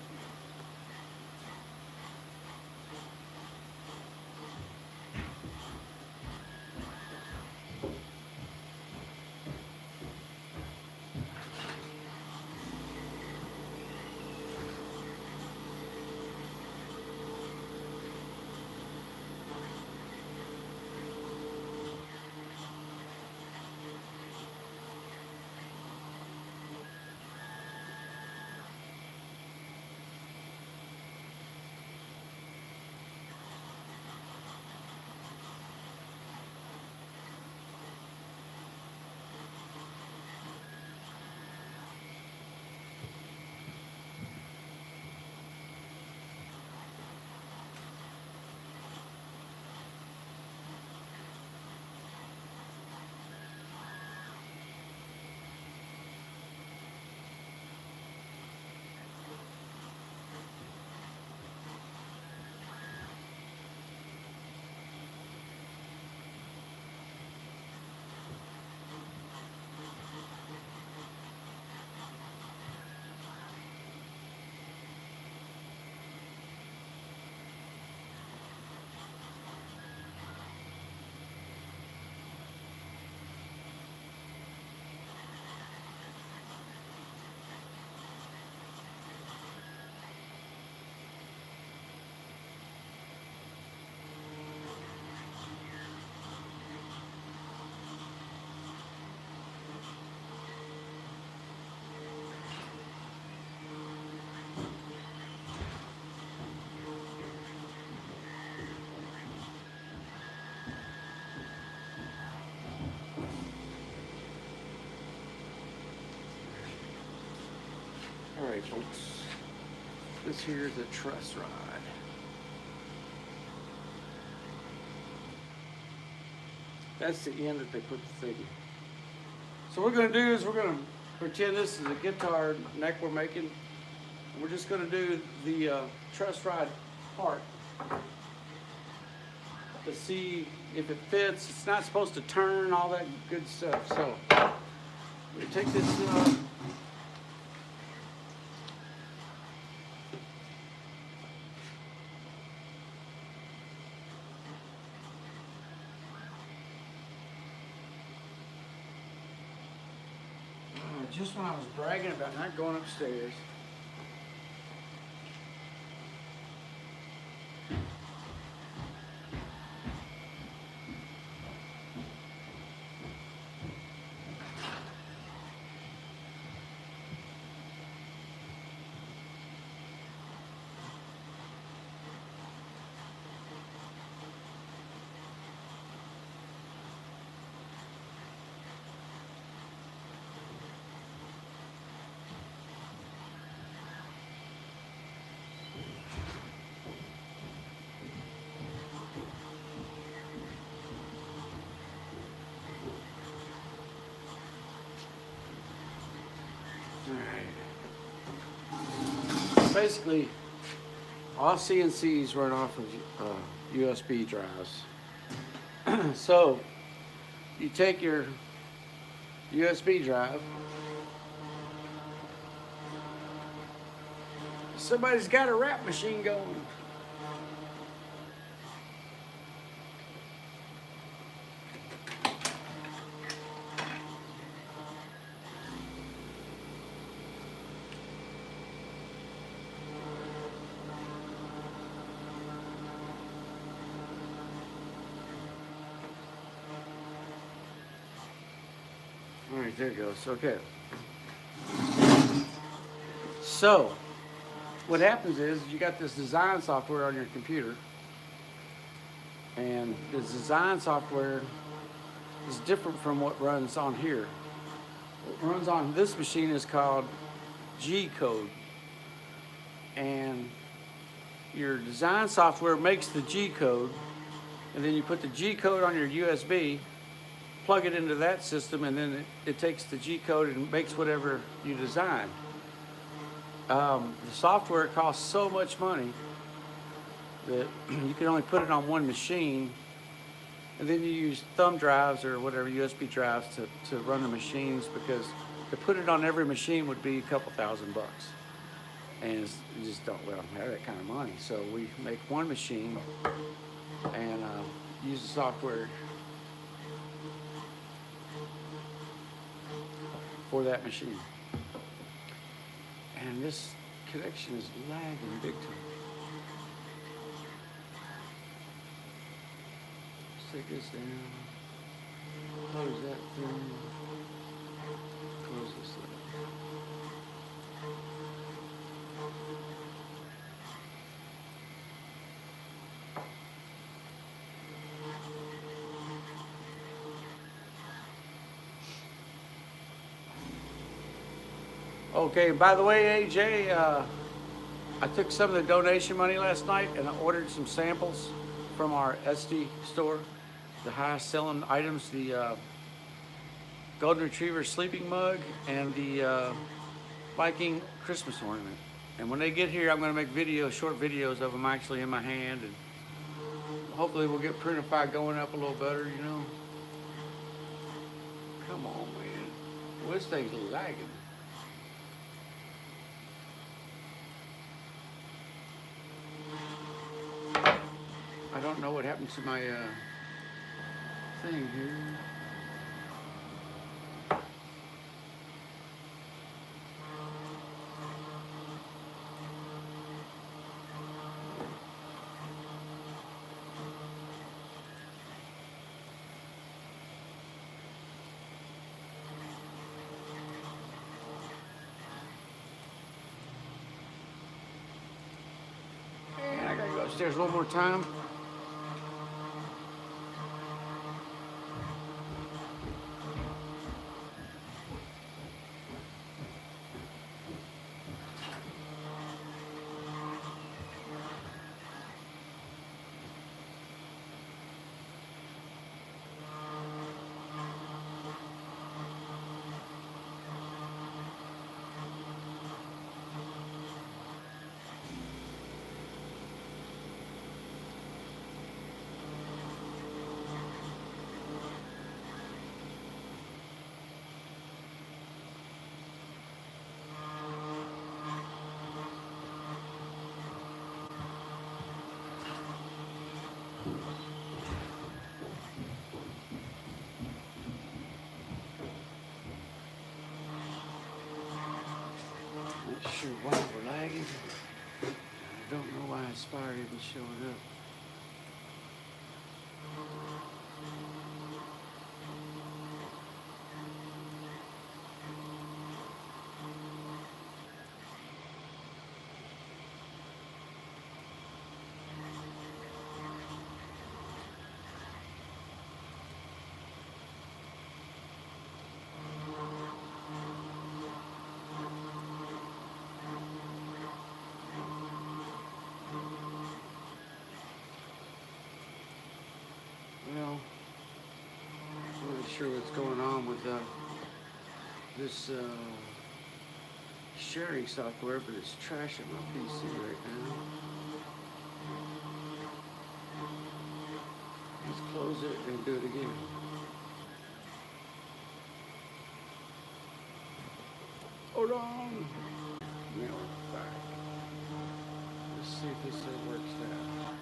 All right, folks. This here is a truss rod. That's the end that they put the thing. So what we're going to do is we're going to pretend this is a guitar neck we're making. We're just going to do the truss rod part to see if it fits. It's not supposed to turn, all that good stuff. So we take this just when I was bragging about not going upstairs. Basically, all CNCs run off of USB drives. So you take your USB drive. Somebody's got a wrap machine going. All right, there it goes. Okay. So, what happens is you got this design software on your computer, and this design software is different from what runs on here. What runs on this machine is called G code, and your design software makes the G code, and then you put the G code on your USB, plug it into that system, and then it takes the G code and makes whatever you design. The software costs so much money that you can only put it on one machine, and then you use thumb drives or whatever USB drives to run the machines, because to put it on every machine would be a couple $1,000 bucks, and you just don't have that kind of money. So we make one machine and use the software for that machine. And this connection is lagging big time. Let's take this down. Close that thing. Close this thing. Okay, by the way, AJ, I took some of the donation money last night and I ordered some samples from our ESTY store, the highest selling items, the Golden Retriever sleeping mug and the Viking Christmas ornament. And when they get here, I'm going to make short videos of them actually in my hand, and hopefully we'll get Printify going up a little better, you know. Come on, man. Well, this thing's lagging. I don't know what happened to my thing here. And I gotta go upstairs one more time. sure why we're lagging. I don't know why Aspire isn't showing up. Well, I'm not sure what's going on with this sharing software, but it's trashing my PC right now. Let's close it and do it again. Hold on. Now we're back. Let's see if this thing works out.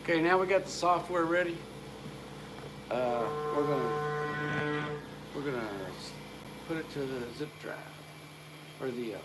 Okay, now we got the software ready. We're gonna put it to the zip drive or the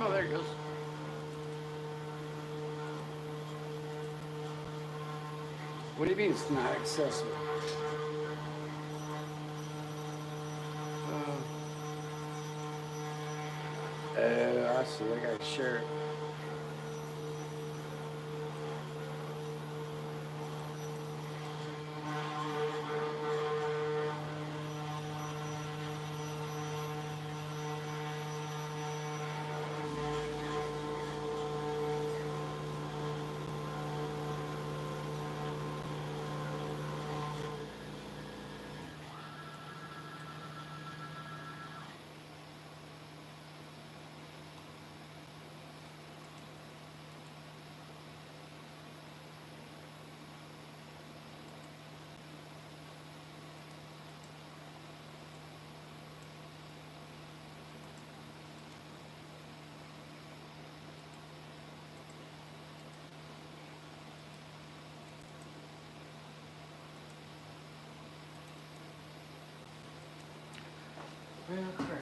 Oh, there it goes. What do you mean it's not accessible? I see. I gotta share it. Well, crap.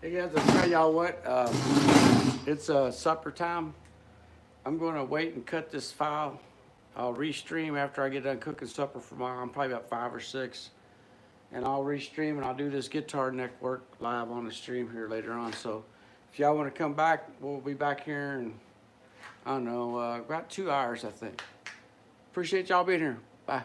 Hey guys, I'll tell y'all what, it's supper time. I'm gonna wait and cut this file. I'll restream after I get done cooking supper for mom, probably about 5 or 6. And I'll restream and I'll do this guitar network live on the stream here later on. So if y'all wanna come back, we'll be back here in, I don't know, about 2 hours, I think. Appreciate y'all being here. Bye.